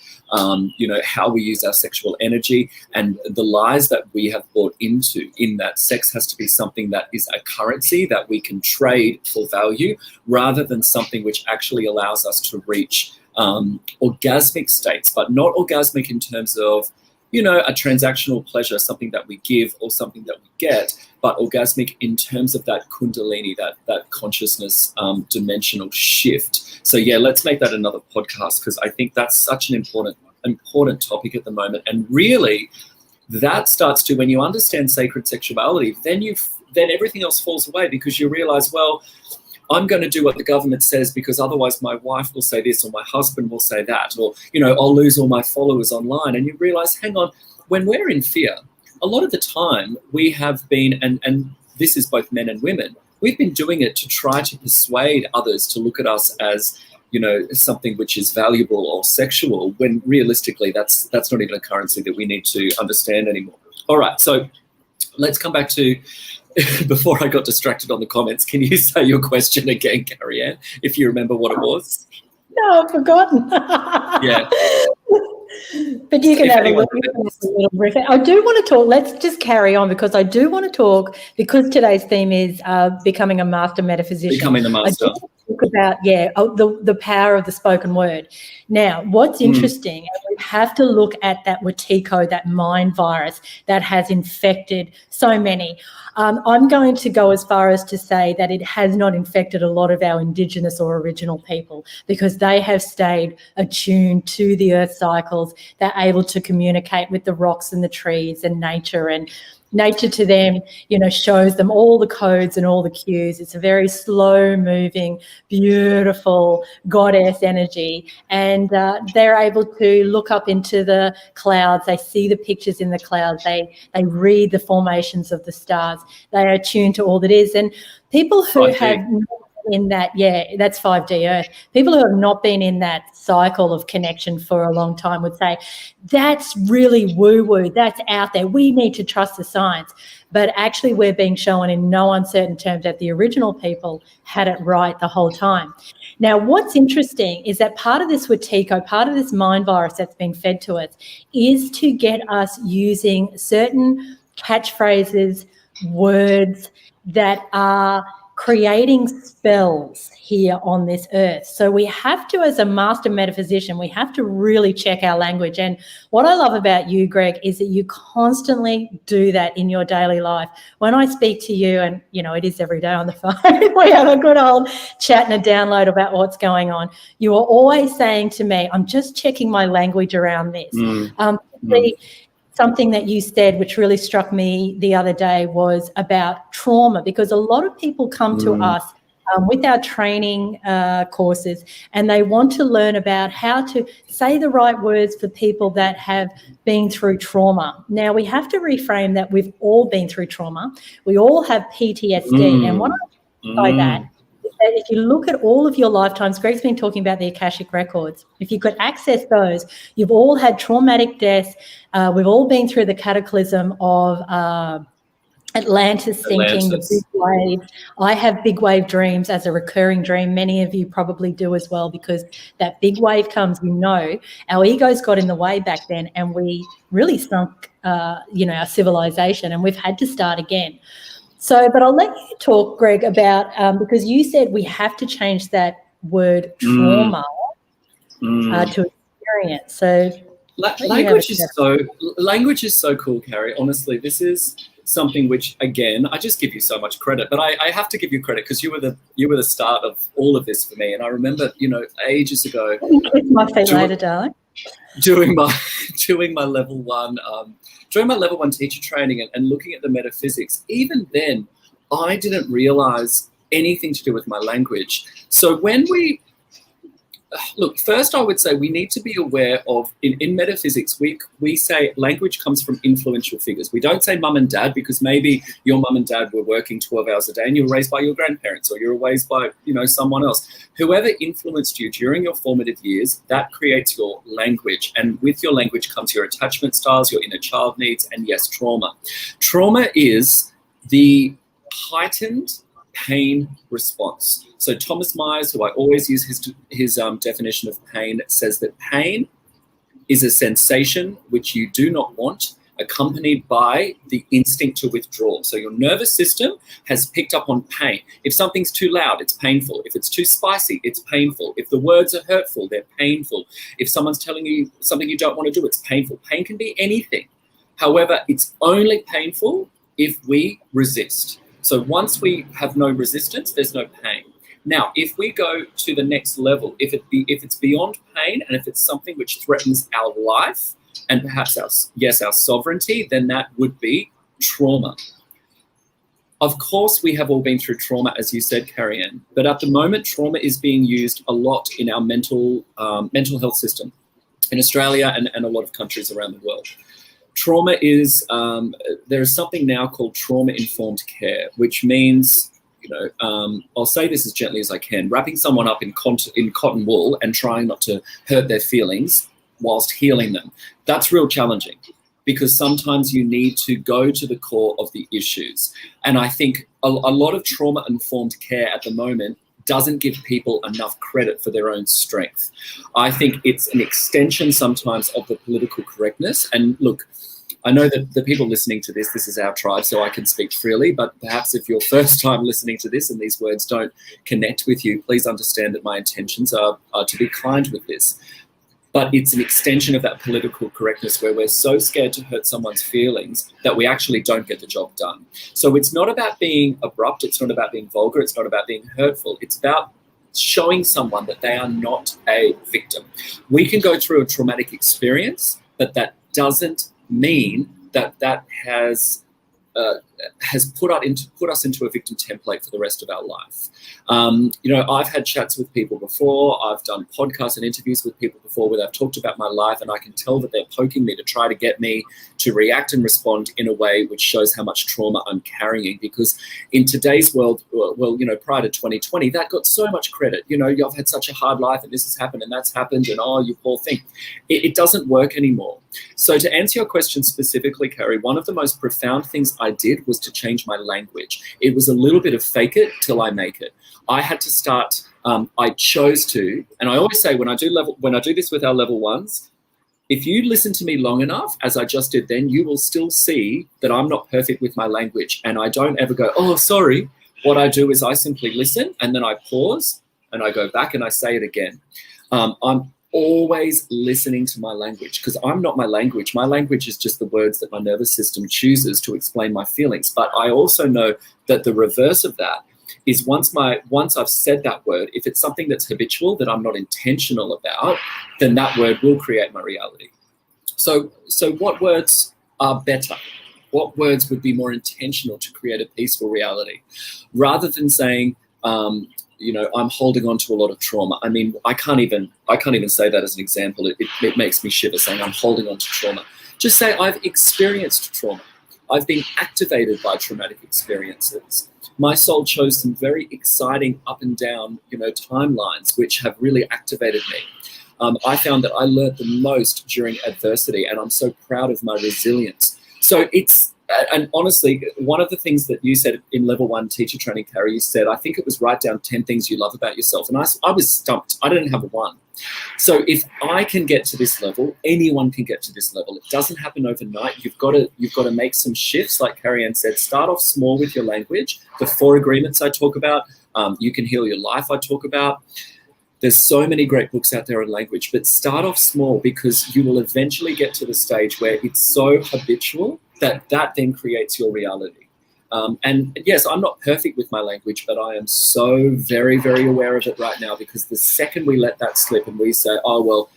how we use our sexual energy, and the lies that we have bought into, in that sex has to be something that is a currency that we can trade for value, rather than something which actually allows us to reach orgasmic states, but not orgasmic in terms of, a transactional pleasure, something that we give or something that we get, but orgasmic in terms of that kundalini, that consciousness dimensional shift. So yeah, let's make that another podcast, because I think that's such an important topic at the moment. And really, that starts to, when you understand sacred sexuality, then everything else falls away, because you realize, well, I'm going to do what the government says because otherwise my wife will say this or my husband will say that, or, I'll lose all my followers online. And you realize, hang on, when we're in fear, a lot of the time we have been, and this is both men and women, we've been doing it to try to persuade others to look at us as, something which is valuable or sexual, when realistically that's not even a currency that we need to understand anymore. All right, so let's come back to, before I got distracted on the comments, can you say your question again, Carrie Ann, if you remember what it was? No, I've forgotten. Yeah. But you can have a little brief. I do want to talk, let's just carry on, because I do want to talk, because today's theme is becoming a master metaphysician. Becoming the master. I do talk about, the power of the spoken word. Now, what's interesting, we have to look at that Watiko, that mind virus that has infected so many. I'm going to go as far as to say that it has not infected a lot of our Indigenous or original people, because they have stayed attuned to the earth cycles. They're able to communicate with the rocks and the trees and nature, and nature to them, shows them all the codes and all the cues. It's a very slow moving, beautiful goddess energy. And they're able to look up into the clouds. They see the pictures in the clouds. They read the formations of the stars. They are attuned to all that is. And people who have in that, that's 5D Earth. People who have not been in that cycle of connection for a long time would say, that's really woo-woo, that's out there, we need to trust the science. But actually we're being shown in no uncertain terms that the original people had it right the whole time. Now, what's interesting is that part of this Wetiko, part of this mind virus that's been fed to us, is to get us using certain catchphrases, words that are creating spells here on this earth. So we have to, as a master metaphysician, we have to really check our language. And what I love about you, Greg, is that you constantly do that in your daily life. When I speak to you, and it is every day on the phone, we have a good old chat and a download about what's going on. You are always saying to me, I'm just checking my language around this. Something that you said, which really struck me the other day, was about trauma, because a lot of people come to us with our training courses, and they want to learn about how to say the right words for people that have been through trauma. Now, we have to reframe that we've all been through trauma. We all have PTSD. And what I mean by that, if you look at all of your lifetimes, Greg's been talking about the Akashic records. If you could access those, you've all had traumatic deaths. We've all been through the cataclysm of Atlantis sinking, the big wave. I have big wave dreams as a recurring dream. Many of you probably do as well, because that big wave comes, our egos got in the way back then, and we really sunk, our civilization, and we've had to start again. So, but I'll let you talk, Greg, about, because you said we have to change that word trauma to experience. So language is so cool, Carrie. Honestly, this is something which, again, I just give you so much credit, but I have to give you credit because you were the start of all of this for me. And I remember, ages ago, my feet later, darling. Doing my level one, during my level one teacher training and looking at the metaphysics, even then, I didn't realize anything to do with my language. So when look, first I would say we need to be aware of, in metaphysics, we say language comes from influential figures. We don't say mum and dad, because maybe your mum and dad were working 12 hours a day and you were raised by your grandparents, or you were raised by, someone else. Whoever influenced you during your formative years, that creates your language. And with your language comes your attachment styles, your inner child needs, and yes, trauma. Trauma is the heightened pain response. So Thomas Myers, who I always use his definition of pain, says that pain is a sensation which you do not want, accompanied by the instinct to withdraw. So your nervous system has picked up on pain. If something's too loud, it's painful. If it's too spicy, it's painful. If the words are hurtful, they're painful. If someone's telling you something you don't want to do, it's painful. Pain can be anything. However, it's only painful if we resist. So once we have no resistance, there's no pain. Now, if we go to the next level, if it's beyond pain and if it's something which threatens our life and perhaps our sovereignty, then that would be trauma. Of course, we have all been through trauma, as you said, Carrie Ann, but at the moment, trauma is being used a lot in our mental health system in Australia and a lot of countries around the world. Trauma is, there is something now called trauma-informed care, which means, I'll say this as gently as I can, wrapping someone up in cotton wool and trying not to hurt their feelings whilst healing them. That's real challenging, because sometimes you need to go to the core of the issues. And I think a lot of trauma-informed care at the moment doesn't give people enough credit for their own strength. I think it's an extension sometimes of the political correctness. And look, I know that the people listening to this is our tribe, so I can speak freely, but perhaps if you're first time listening to this and these words don't connect with you, please understand that my intentions are to be kind with this. But it's an extension of that political correctness where we're so scared to hurt someone's feelings that we actually don't get the job done. So it's not about being abrupt. It's not about being vulgar. It's not about being hurtful. It's about showing someone that they are not a victim. We can go through a traumatic experience, but that doesn't mean that has has put us into a victim template for the rest of our life. I've had chats with people before. I've done podcasts and interviews with people before where they've talked about my life, and I can tell that they're poking me to try to get me to react and respond in a way which shows how much trauma I'm carrying. Because in today's world, prior to 2020, that got so much credit. You've had such a hard life, and this has happened, and that's happened, and oh, you poor thing. It doesn't work anymore. So to answer your question specifically, Carrie, one of the most profound things I did was to change my language. It was a little bit of fake it till I make it. I had to start, I chose to, and I always say when I do this with our level ones, if you listen to me long enough, as I just did then, you will still see that I'm not perfect with my language, and I don't ever go, oh, sorry. What I do is I simply listen, and then I pause, and I go back and I say it again. I'm always listening to my language, because I'm not my language. My language is just the words that my nervous system chooses to explain my feelings. But I also know that the reverse of that is once I've said that word, if it's something that's habitual, that I'm not intentional about, then that word will create my reality. So what words are better? What words would be more intentional to create a peaceful reality? Rather than saying, I'm holding on to a lot of trauma. I mean, I can't even say that as an example. It makes me shiver saying I'm holding on to trauma. Just say I've experienced trauma. I've been activated by traumatic experiences. My soul chose some very exciting up and down, timelines which have really activated me. I found that I learned the most during adversity, and I'm so proud of my resilience. So and honestly, one of the things that you said in level 1 teacher training, Carrie, you said, I think it was write down 10 things you love about yourself. And I was stumped. I didn't have one. So if I can get to this level, anyone can get to this level. It doesn't happen overnight. You've got to make some shifts. Like Carrie Ann said, start off small with your language. The 4 agreements I talk about, You Can Heal Your Life I talk about. There's so many great books out there on language, but start off small, because you will eventually get to the stage where it's so habitual that then creates your reality. And yes, I'm not perfect with my language, but I am so very, very aware of it right now, because the second we let that slip and we say, oh, well,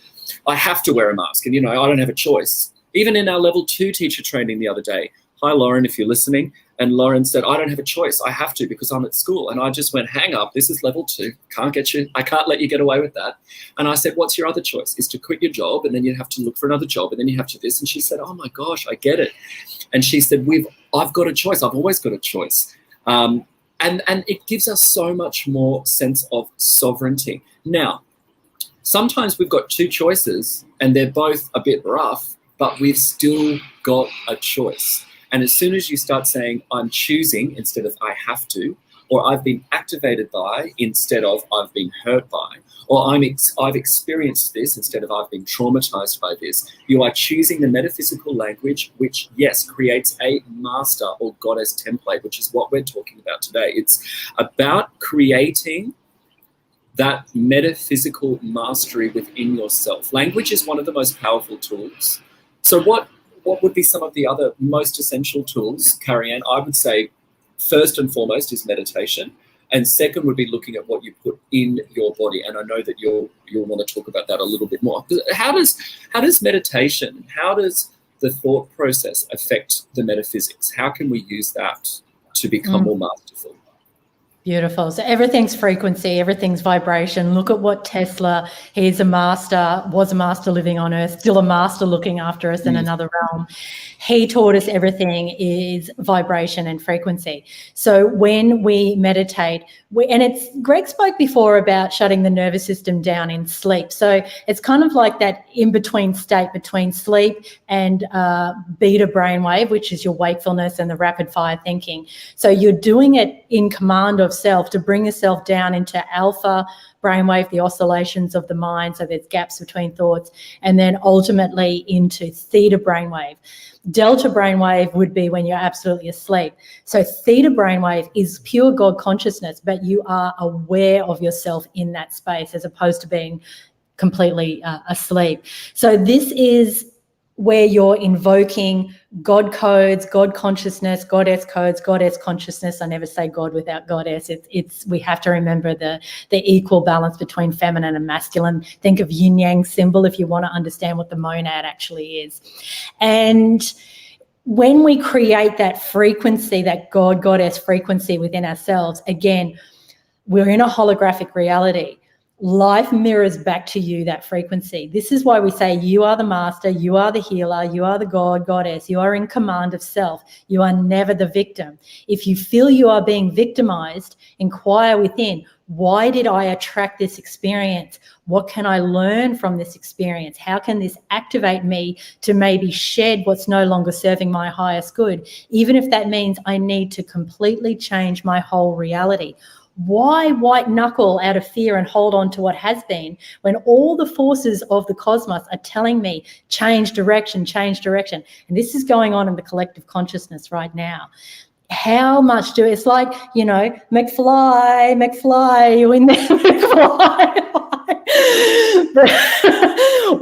I have to wear a mask and, I don't have a choice. Even in our level 2 teacher training the other day, hi, Lauren, if you're listening. And Lauren said, I don't have a choice. I have to, because I'm at school. And I just went, hang up. This is level 2. I can't let you get away with that. And I said, what's your other choice? Is to quit your job, and then you have to look for another job, and then you have to this. And she said, oh my gosh, I get it. And she said, I've got a choice. I've always got a choice. And it gives us so much more sense of sovereignty. Now, sometimes we've got 2 choices and they're both a bit rough, but we've still got a choice. And as soon as you start saying, I'm choosing instead of I have to, or I've been activated by instead of I've been hurt by, or I've experienced this instead of I've been traumatized by this, you are choosing the metaphysical language, which, yes, creates a master or goddess template, which is what we're talking about today. It's about creating that metaphysical mastery within yourself. Language is one of the most powerful tools. So what would be some of the other most essential tools, Carrie Ann? I would say first and foremost is meditation. And second would be looking at what you put in your body. And I know that you'll want to talk about that a little bit more. How does meditation, how does the thought process affect the metaphysics? How can we use that to become more masterful? Beautiful. So everything's frequency, everything's vibration. Look at what Tesla, was a master living on Earth, still a master looking after us in another realm. He taught us everything is vibration and frequency. So when we meditate, Greg spoke before about shutting the nervous system down in sleep. So it's kind of like that in-between state between sleep and beta brainwave, which is your wakefulness and the rapid fire thinking. So you're doing it in command of self to bring yourself down into alpha brainwave, the oscillations of the mind, so there's gaps between thoughts, and then ultimately into theta brainwave. Delta brainwave would be when you're absolutely asleep. So theta brainwave is pure God consciousness, but you are aware of yourself in that space as opposed to being completely asleep. So this is where you're invoking God codes, God consciousness, goddess codes, goddess consciousness. I never say God without goddess. We have to remember the equal balance between feminine and masculine. Think of yin yang symbol if you want to understand what the monad actually is. And when we create that frequency, that God, Goddess frequency within ourselves, again, we're in a holographic reality. Life mirrors back to you that frequency. This is why we say you are the master, you are the healer, you are the God, Goddess, you are in command of self. You are never the victim. If you feel you are being victimized, inquire within, why did I attract this experience? What can I learn from this experience? How can this activate me to maybe shed what's no longer serving my highest good, even if that means I need to completely change my whole reality? Why white knuckle out of fear and hold on to what has been when all the forces of the cosmos are telling me change direction, change direction? And this is going on in the collective consciousness right now. How much do it's like, you know, McFly, you in there, McFly.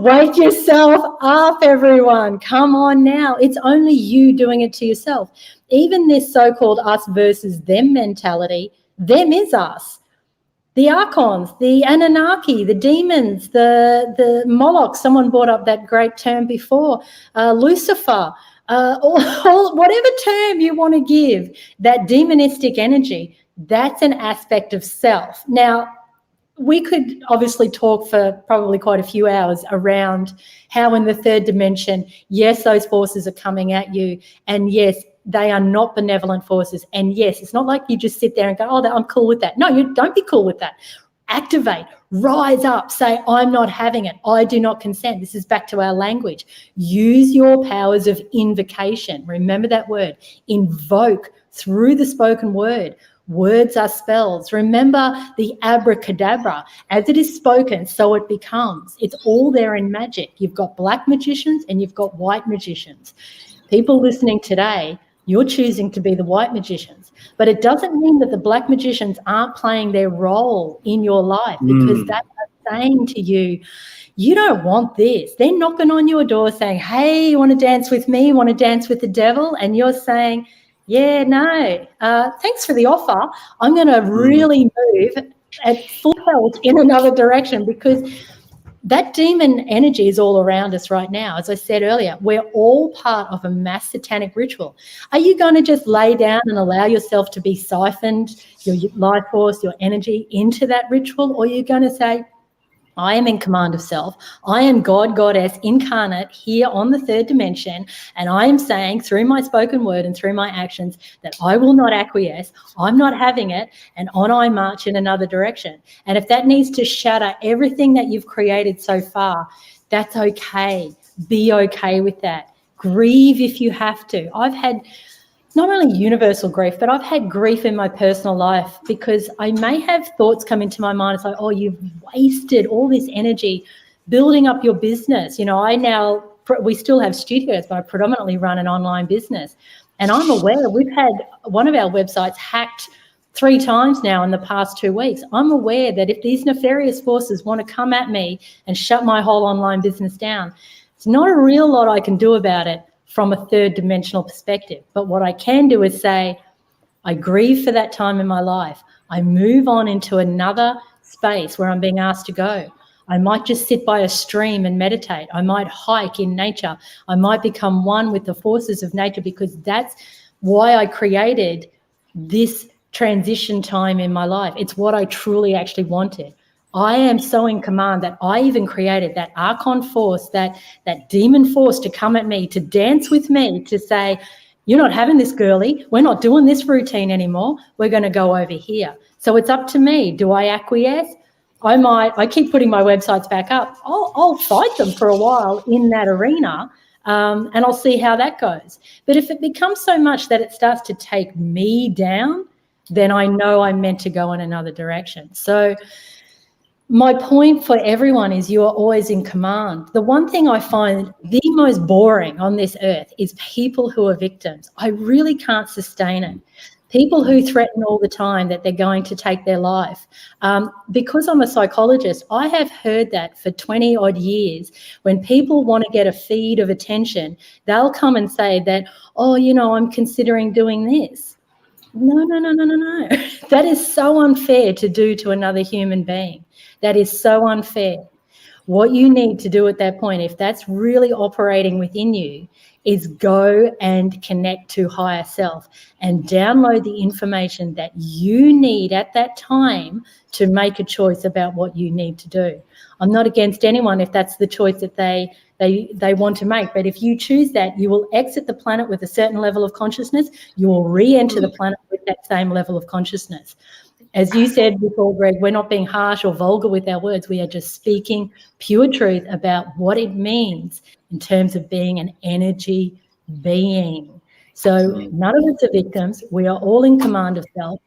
Wake yourself up, everyone. Come on now. It's only you doing it to yourself. Even this so-called us versus them mentality, them is us. The archons, the Anunnaki, the demons, the Moloch. Someone brought up that great term before, Lucifer. Whatever term you want to give, that demonistic energy, that's an aspect of self. Now, we could obviously talk for probably quite a few hours around how in the third dimension, yes, those forces are coming at you, and yes, they are not benevolent forces. And yes, it's not like you just sit there and go, oh, I'm cool with that. No, you don't be cool with that. Activate, rise up, say, I'm not having it. I do not consent. This is back to our language. Use your powers of invocation. Remember that word. Invoke through the spoken word. Words are spells. Remember the abracadabra. As it is spoken, so it becomes. It's all there in magic. You've got black magicians and you've got white magicians. People listening today, you're choosing to be the white magicians. But it doesn't mean that the black magicians aren't playing their role in your life, because that's saying to you, you don't want this. They're knocking on your door saying, hey, you want to dance with me? You want to dance with the devil? And you're saying, yeah, no, thanks for the offer. I'm going to really move at full pelt in another direction, because that demon energy is all around us right now. As I said earlier, we're all part of a mass satanic ritual. Are you going to just lay down and allow yourself to be siphoned, your life force, your energy into that ritual? Or are you going to say, I am in command of self. I am God, Goddess, incarnate here on the third dimension, and I am saying through my spoken word and through my actions that I will not acquiesce, I'm not having it, and on I march in another direction. And if that needs to shatter everything that you've created so far, that's okay. Be okay with that. Grieve if you have to. I've had not only universal grief, but I've had grief in my personal life, because I may have thoughts come into my mind. It's like, oh, you've wasted all this energy building up your business. You know, we still have studios, but I predominantly run an online business. And I'm aware we've had one of our websites hacked 3 times now in the past 2 weeks. I'm aware that if these nefarious forces want to come at me and shut my whole online business down, it's not a real lot I can do about it from a third dimensional perspective. But what I can do is say, I grieve for that time in my life. I move on into another space where I'm being asked to go. I might just sit by a stream and meditate. I might hike in nature. I might become one with the forces of nature, because that's why I created this transition time in my life. It's what I truly actually wanted. I am so in command that I even created that archon force, that demon force to come at me, to dance with me, to say, you're not having this, girly. We're not doing this routine anymore. We're going to go over here. So it's up to me. Do I acquiesce? I keep putting my websites back up. I'll fight them for a while in that arena, and I'll see how that goes. But if it becomes so much that it starts to take me down, then I know I'm meant to go in another direction. So my point for everyone is you are always in command. The one thing I find the most boring on this earth is people who are victims. I really can't sustain it. People who threaten all the time that they're going to take their life. Because I'm a psychologist, I have heard that for 20 odd years. When people want to get a feed of attention, they'll come and say that, oh, you know, I'm considering doing this. No. That is so unfair to do to another human being. That is so unfair. What you need to do at that point, if that's really operating within you, is go and connect to higher self and download the information that you need at that time to make a choice about what you need to do. I'm not against anyone if that's the choice that they want to make, but if you choose that, you will exit the planet with a certain level of consciousness. You will re-enter the planet with that same level of consciousness. As you said before, Greg, we're not being harsh or vulgar with our words. We are just speaking pure truth about what it means in terms of being an energy being. So none of us are victims. We are all in command of self.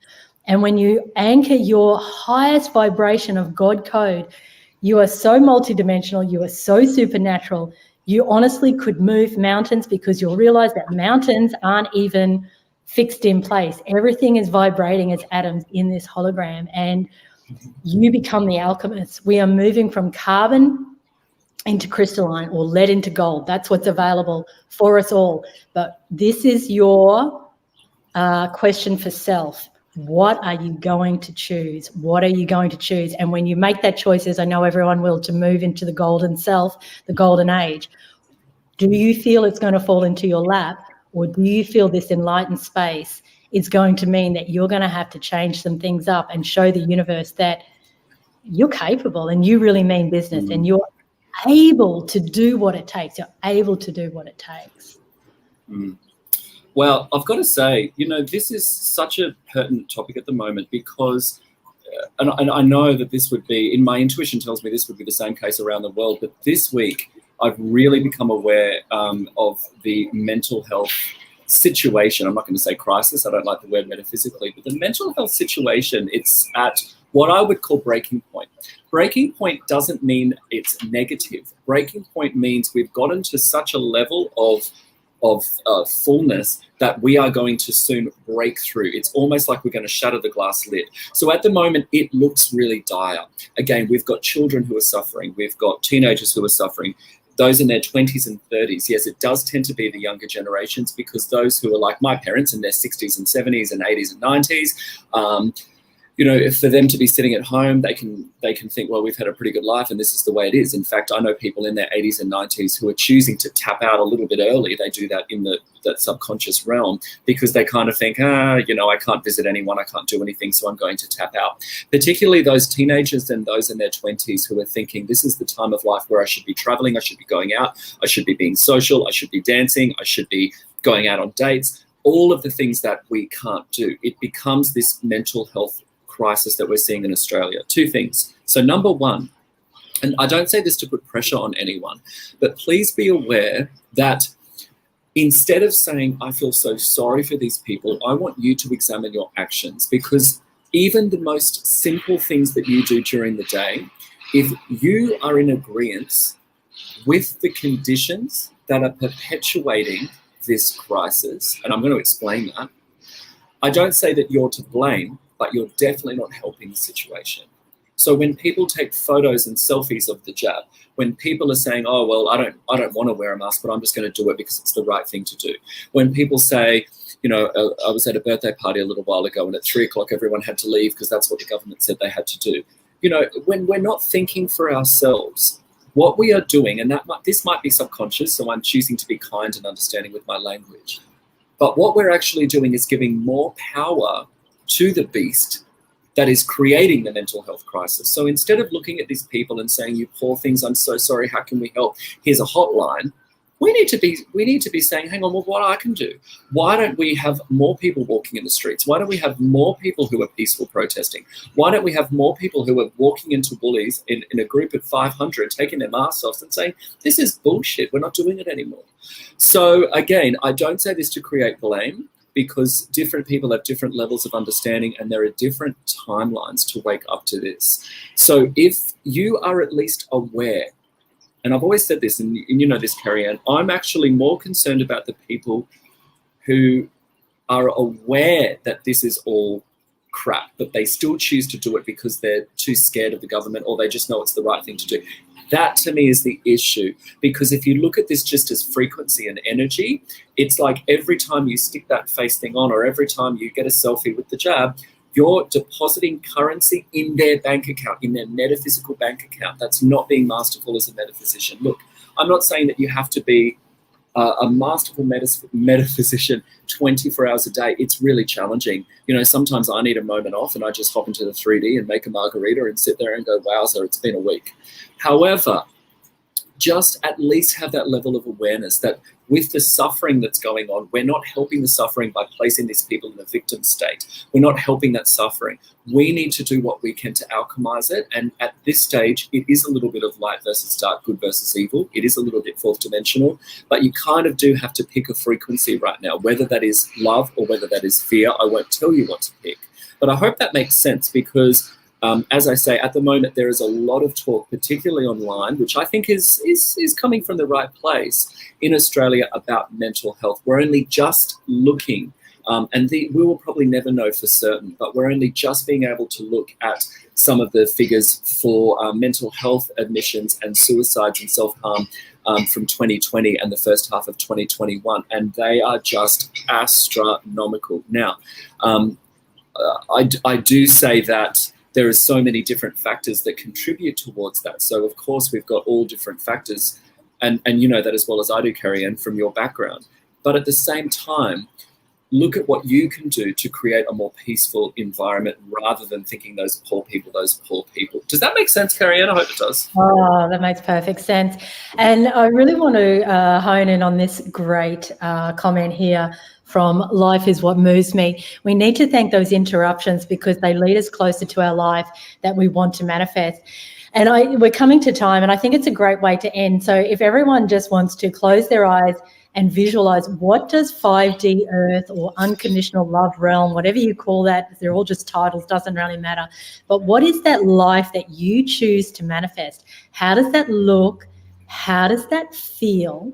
And when you anchor your highest vibration of God code, you are so multidimensional, you are so supernatural, you honestly could move mountains, because you'll realize that mountains aren't even fixed in place. Everything is vibrating as atoms in this hologram, and you become the alchemist. We are moving from carbon into crystalline, or lead into gold. That's what's available for us all. But this is your question for self. What are you going to choose? What are you going to choose? And when you make that choice, as I know everyone will, to move into the golden self, the golden age, do you feel it's going to fall into your lap? Or do you feel this enlightened space is going to mean that you're going to have to change some things up and show the universe that you're capable and you really mean business and you're able to do what it takes. You're able to do what it takes. Well, I've got to say, this is such a pertinent topic at the moment, because, and I know that this would be, in my intuition tells me this would be the same case around the world, but this week I've really become aware of the mental health situation. I'm not going to say crisis. I don't like the word metaphysically, but the mental health situation, it's at what I would call breaking point. Breaking point doesn't mean it's negative. Breaking point means we've gotten to such a level of fullness that we are going to soon break through. It's almost like we're going to shatter the glass lid. So at the moment, it looks really dire. Again, we've got children who are suffering. We've got teenagers who are suffering. Those in their 20s and 30s. Yes, it does tend to be the younger generations, because those who are like my parents in their 60s and 70s and 80s and 90s, if for them to be sitting at home, they can think, well, we've had a pretty good life and this is the way it is. In fact, I know people in their 80s and 90s who are choosing to tap out a little bit early. They do that in that subconscious realm, because they kind of think, I can't visit anyone, I can't do anything, so I'm going to tap out. Particularly those teenagers and those in their 20s who are thinking, this is the time of life where I should be traveling, I should be going out, I should be being social, I should be dancing, I should be going out on dates, all of the things that we can't do. It becomes this mental health crisis that we're seeing in Australia. Two things. So number one, and I don't say this to put pressure on anyone, but please be aware that instead of saying, I feel so sorry for these people, I want you to examine your actions, because even the most simple things that you do during the day, if you are in agreement with the conditions that are perpetuating this crisis, and I'm going to explain that, I don't say that you're to blame, but you're definitely not helping the situation. So when people take photos and selfies of the jab, when people are saying, oh, well, I don't want to wear a mask, but I'm just going to do it because it's the right thing to do. When people say, I was at a birthday party a little while ago, and at 3:00 everyone had to leave because that's what the government said they had to do. When we're not thinking for ourselves, what we are doing, and this might be subconscious, so I'm choosing to be kind and understanding with my language, but what we're actually doing is giving more power to the beast that is creating the mental health crisis. So instead of looking at these people and saying, you poor things, I'm so sorry, how can we help? Here's a hotline. We need to be saying, hang on, well, what I can do? Why don't we have more people walking in the streets? Why don't we have more people who are peaceful protesting? Why don't we have more people who are walking into Woolies in a group of 500, taking their masks off and saying, this is bullshit, we're not doing it anymore. So again, I don't say this to create blame, because different people have different levels of understanding and there are different timelines to wake up to this. So if you are at least aware, and I've always said this, and you know this, Carrie Ann, I'm actually more concerned about the people who are aware that this is all crap, but they still choose to do it because they're too scared of the government, or they just know it's the right thing to do. That to me is the issue, because if you look at this just as frequency and energy, it's like every time you stick that face thing on, or every time you get a selfie with the jab, you're depositing currency in their bank account, in their metaphysical bank account. That's not being masterful as a metaphysician. Look, I'm not saying that you have to be a masterful metaphysician 24 hours a day, it's really challenging. Sometimes I need a moment off and I just hop into the 3D and make a margarita and sit there and go, wowza, it's been a week. However, just at least have that level of awareness that with the suffering that's going on, we're not helping the suffering by placing these people in a victim state. We're not helping that suffering. We need to do what we can to alchemize it. And at this stage, it is a little bit of light versus dark, good versus evil. It is a little bit fourth dimensional, but you kind of do have to pick a frequency right now, whether that is love or whether that is fear. I won't tell you what to pick, but I hope that makes sense because as I say, at the moment, there is a lot of talk, particularly online, which I think is coming from the right place in Australia about mental health. We're only just looking, we will probably never know for certain, but we're only just being able to look at some of the figures for mental health admissions and suicides and self-harm from 2020 and the first half of 2021, and they are just astronomical. Now, I do say that there are so many different factors that contribute towards that. So, of course, we've got all different factors, and you know that as well as I do, Carrie Ann, from your background. But at the same time, look at what you can do to create a more peaceful environment rather than thinking those poor people. Does that make sense, Carrie Ann? I hope it does. Oh, that makes perfect sense. And I really want to hone in on this great comment here from Life is What Moves Me. We need to thank those interruptions because they lead us closer to our life that we want to manifest. And we're coming to time, and I think it's a great way to end. So if everyone just wants to close their eyes and visualize, what does 5D Earth or unconditional love realm, whatever you call that, they're all just titles, doesn't really matter. But what is that life that you choose to manifest? How does that look? How does that feel?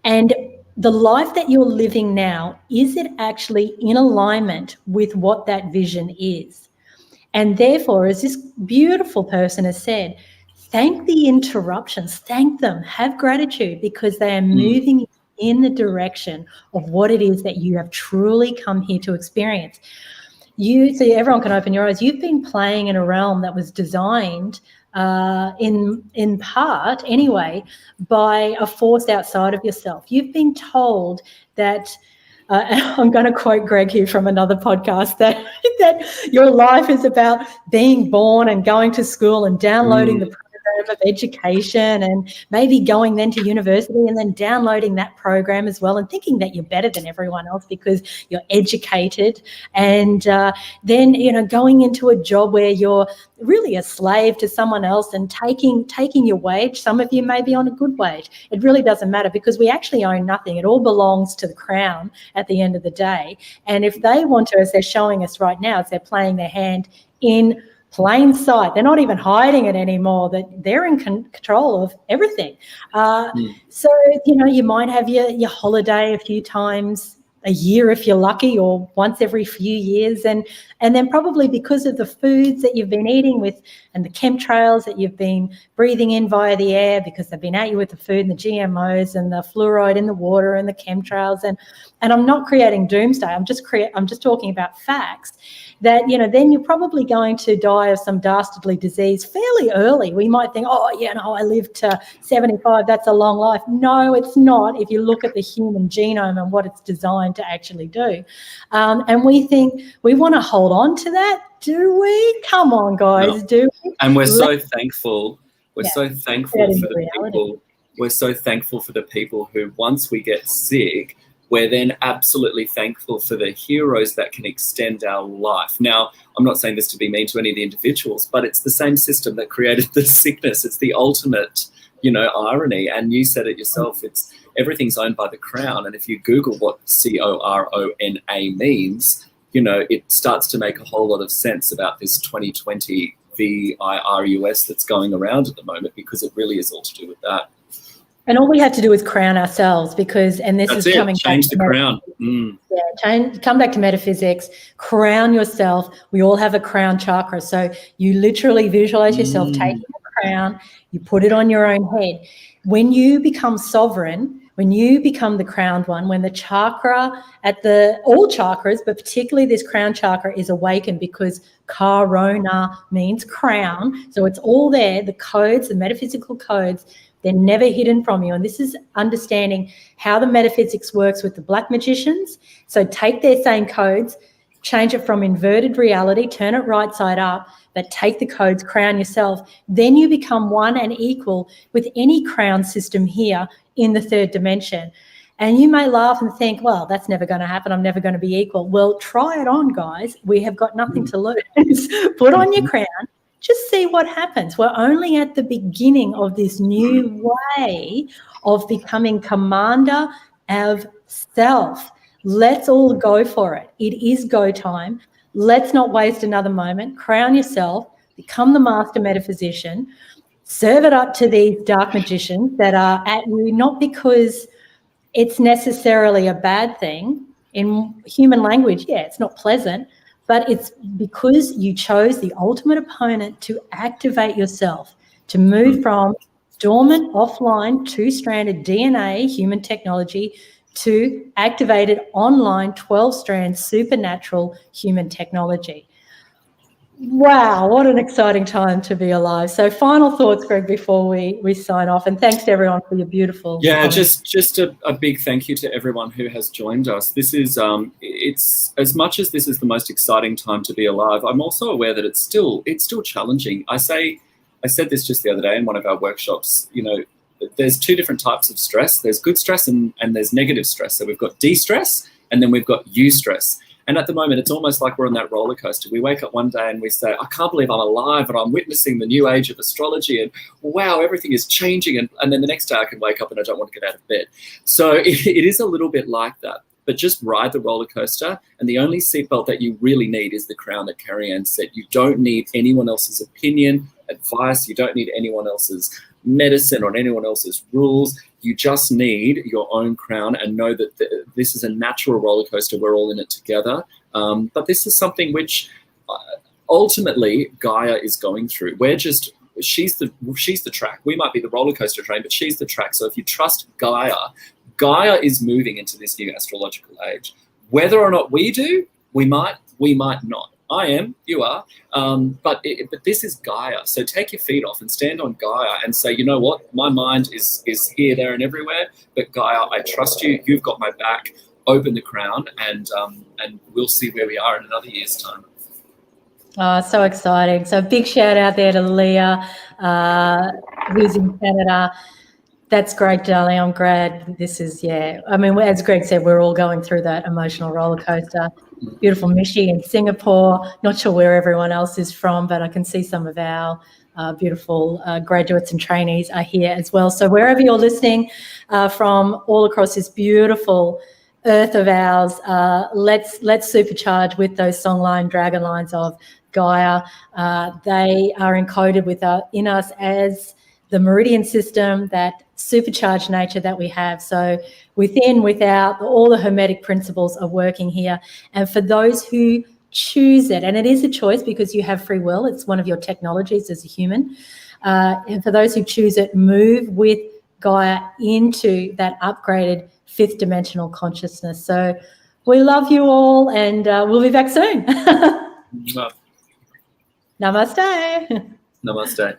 And the life that you're living now, is it actually in alignment with what that vision is? And therefore, as this beautiful person has said, thank the interruptions, thank them, have gratitude because they are moving in the direction of what it is that you have truly come here to experience. So everyone can open your eyes. You've been playing in a realm that was designed in part anyway by a force outside of yourself. You've been told that I'm going to quote Greg here from another podcast that your life is about being born and going to school and downloading the program of education and maybe going then to university and then downloading that program as well and thinking that you're better than everyone else because you're educated and then going into a job where you're really a slave to someone else and taking your wage. Some of you may be on a good wage. It really doesn't matter because we actually own nothing. It all belongs to the crown at the end of the day. And if they want to, as they're showing us right now, as they're playing their hand in plain sight, they're not even hiding it anymore, that they're in control of everything. So, you might have your holiday a few times a year if you're lucky, or once every few years, and then probably because of the foods that you've been eating with and the chemtrails that you've been breathing in via the air because they've been at you with the food and the GMOs and the fluoride in the water and the chemtrails, and I'm not creating doomsday, I'm just talking about facts that then you're probably going to die of some dastardly disease fairly early. We might think, I lived to 75, that's a long life. No, it's not if you look at the human genome and what it's designed to actually do. And we think we want to hold on to that, do we? Come on, guys, do we? And we're so thankful. We're so thankful for the people. We're so thankful for the people who, once we get sick, we're then absolutely thankful for the heroes that can extend our life. Now, I'm not saying this to be mean to any of the individuals, but it's the same system that created the sickness. It's the ultimate, irony. And you said it yourself. It's everything's owned by the crown. And if you Google what CORONA means, it starts to make a whole lot of sense about this 2020 virus that's going around at the moment, because it really is all to do with that. And all we have to do is crown ourselves coming back to change the crown. Come back to metaphysics, crown yourself. We all have a crown chakra. So you literally visualize yourself taking a crown, you put it on your own head. When you become sovereign, when you become the crowned one, when the chakra all chakras, but particularly this crown chakra is awakened, because Karona means crown. So it's all there, the codes, the metaphysical codes, They're never hidden from you. And this is understanding how the metaphysics works with the black magicians. So take their same codes, change it from inverted reality, turn it right side up, but take the codes, crown yourself. Then you become one and equal with any crown system here in the third dimension. And you may laugh and think, well, that's never going to happen. I'm never going to be equal. Well, try it on, guys. We have got nothing to lose. Put on your crown. Just see what happens. We're only at the beginning of this new way of becoming commander of self. Let's all go for it. It is go time. Let's not waste another moment. Crown yourself. Become the master metaphysician. Serve it up to these dark magicians that are at you, not because it's necessarily a bad thing. In human language, yeah, it's not pleasant, but it's because you chose the ultimate opponent to activate yourself, to move from dormant, offline, two-stranded DNA, human technology, to activated online 12-strand supernatural human technology. Wow, what an exciting time to be alive. So final thoughts, Greg, before we sign off, and thanks to everyone for your beautiful comments. just a big thank you to everyone who has joined us. This is it's, as much as this is the most exciting time to be alive, I'm also aware that it's still challenging. I said this just the other day in one of our workshops. You know, there's two different types of stress. There's good stress and there's negative stress. So we've got de-stress and then we've got eustress. And at the moment, it's almost like we're on that roller coaster. We wake up one day and we say, I can't believe I'm alive and I'm witnessing the new age of astrology and wow, everything is changing. And then the next day I can wake up and I don't want to get out of bed. So it is a little bit like that. But just ride the roller coaster. And the only seatbelt that you really need is the crown that Carrie Ann said. You don't need anyone else's opinion, advice. You don't need anyone else's medicine or anyone else's rules. You just need your own crown and know that this is a natural roller coaster. We're all in it together. But this is something which ultimately Gaia is going through. She's the track. We might be the roller coaster train, but she's the track. So if you trust Gaia, Gaia is moving into this new astrological age. Whether or not we do, we might not. I am, you are, but this is Gaia. So take your feet off and stand on Gaia and say, you know what, my mind is here, there, and everywhere. But Gaia, I trust you. You've got my back. Open the crown, and we'll see where we are in another year's time. Oh, so exciting! So big shout out there to Leah, who's in Canada. That's great, darling. I'm glad this is, yeah. I mean, as Greg said, we're all going through that emotional roller coaster. Beautiful Mishi in Singapore. Not sure where everyone else is from, but I can see some of our beautiful graduates and trainees are here as well. So wherever you're listening from all across this beautiful earth of ours, let's supercharge with those songline dragon lines of Gaia. They are encoded in us as the meridian system, that supercharged nature that we have. So within, without, all the hermetic principles are working here. And for those who choose it, and it is a choice because you have free will, it's one of your technologies as a human. And for those who choose it, move with Gaia into that upgraded fifth dimensional consciousness. So we love you all, and we'll be back soon. Namaste. Namaste.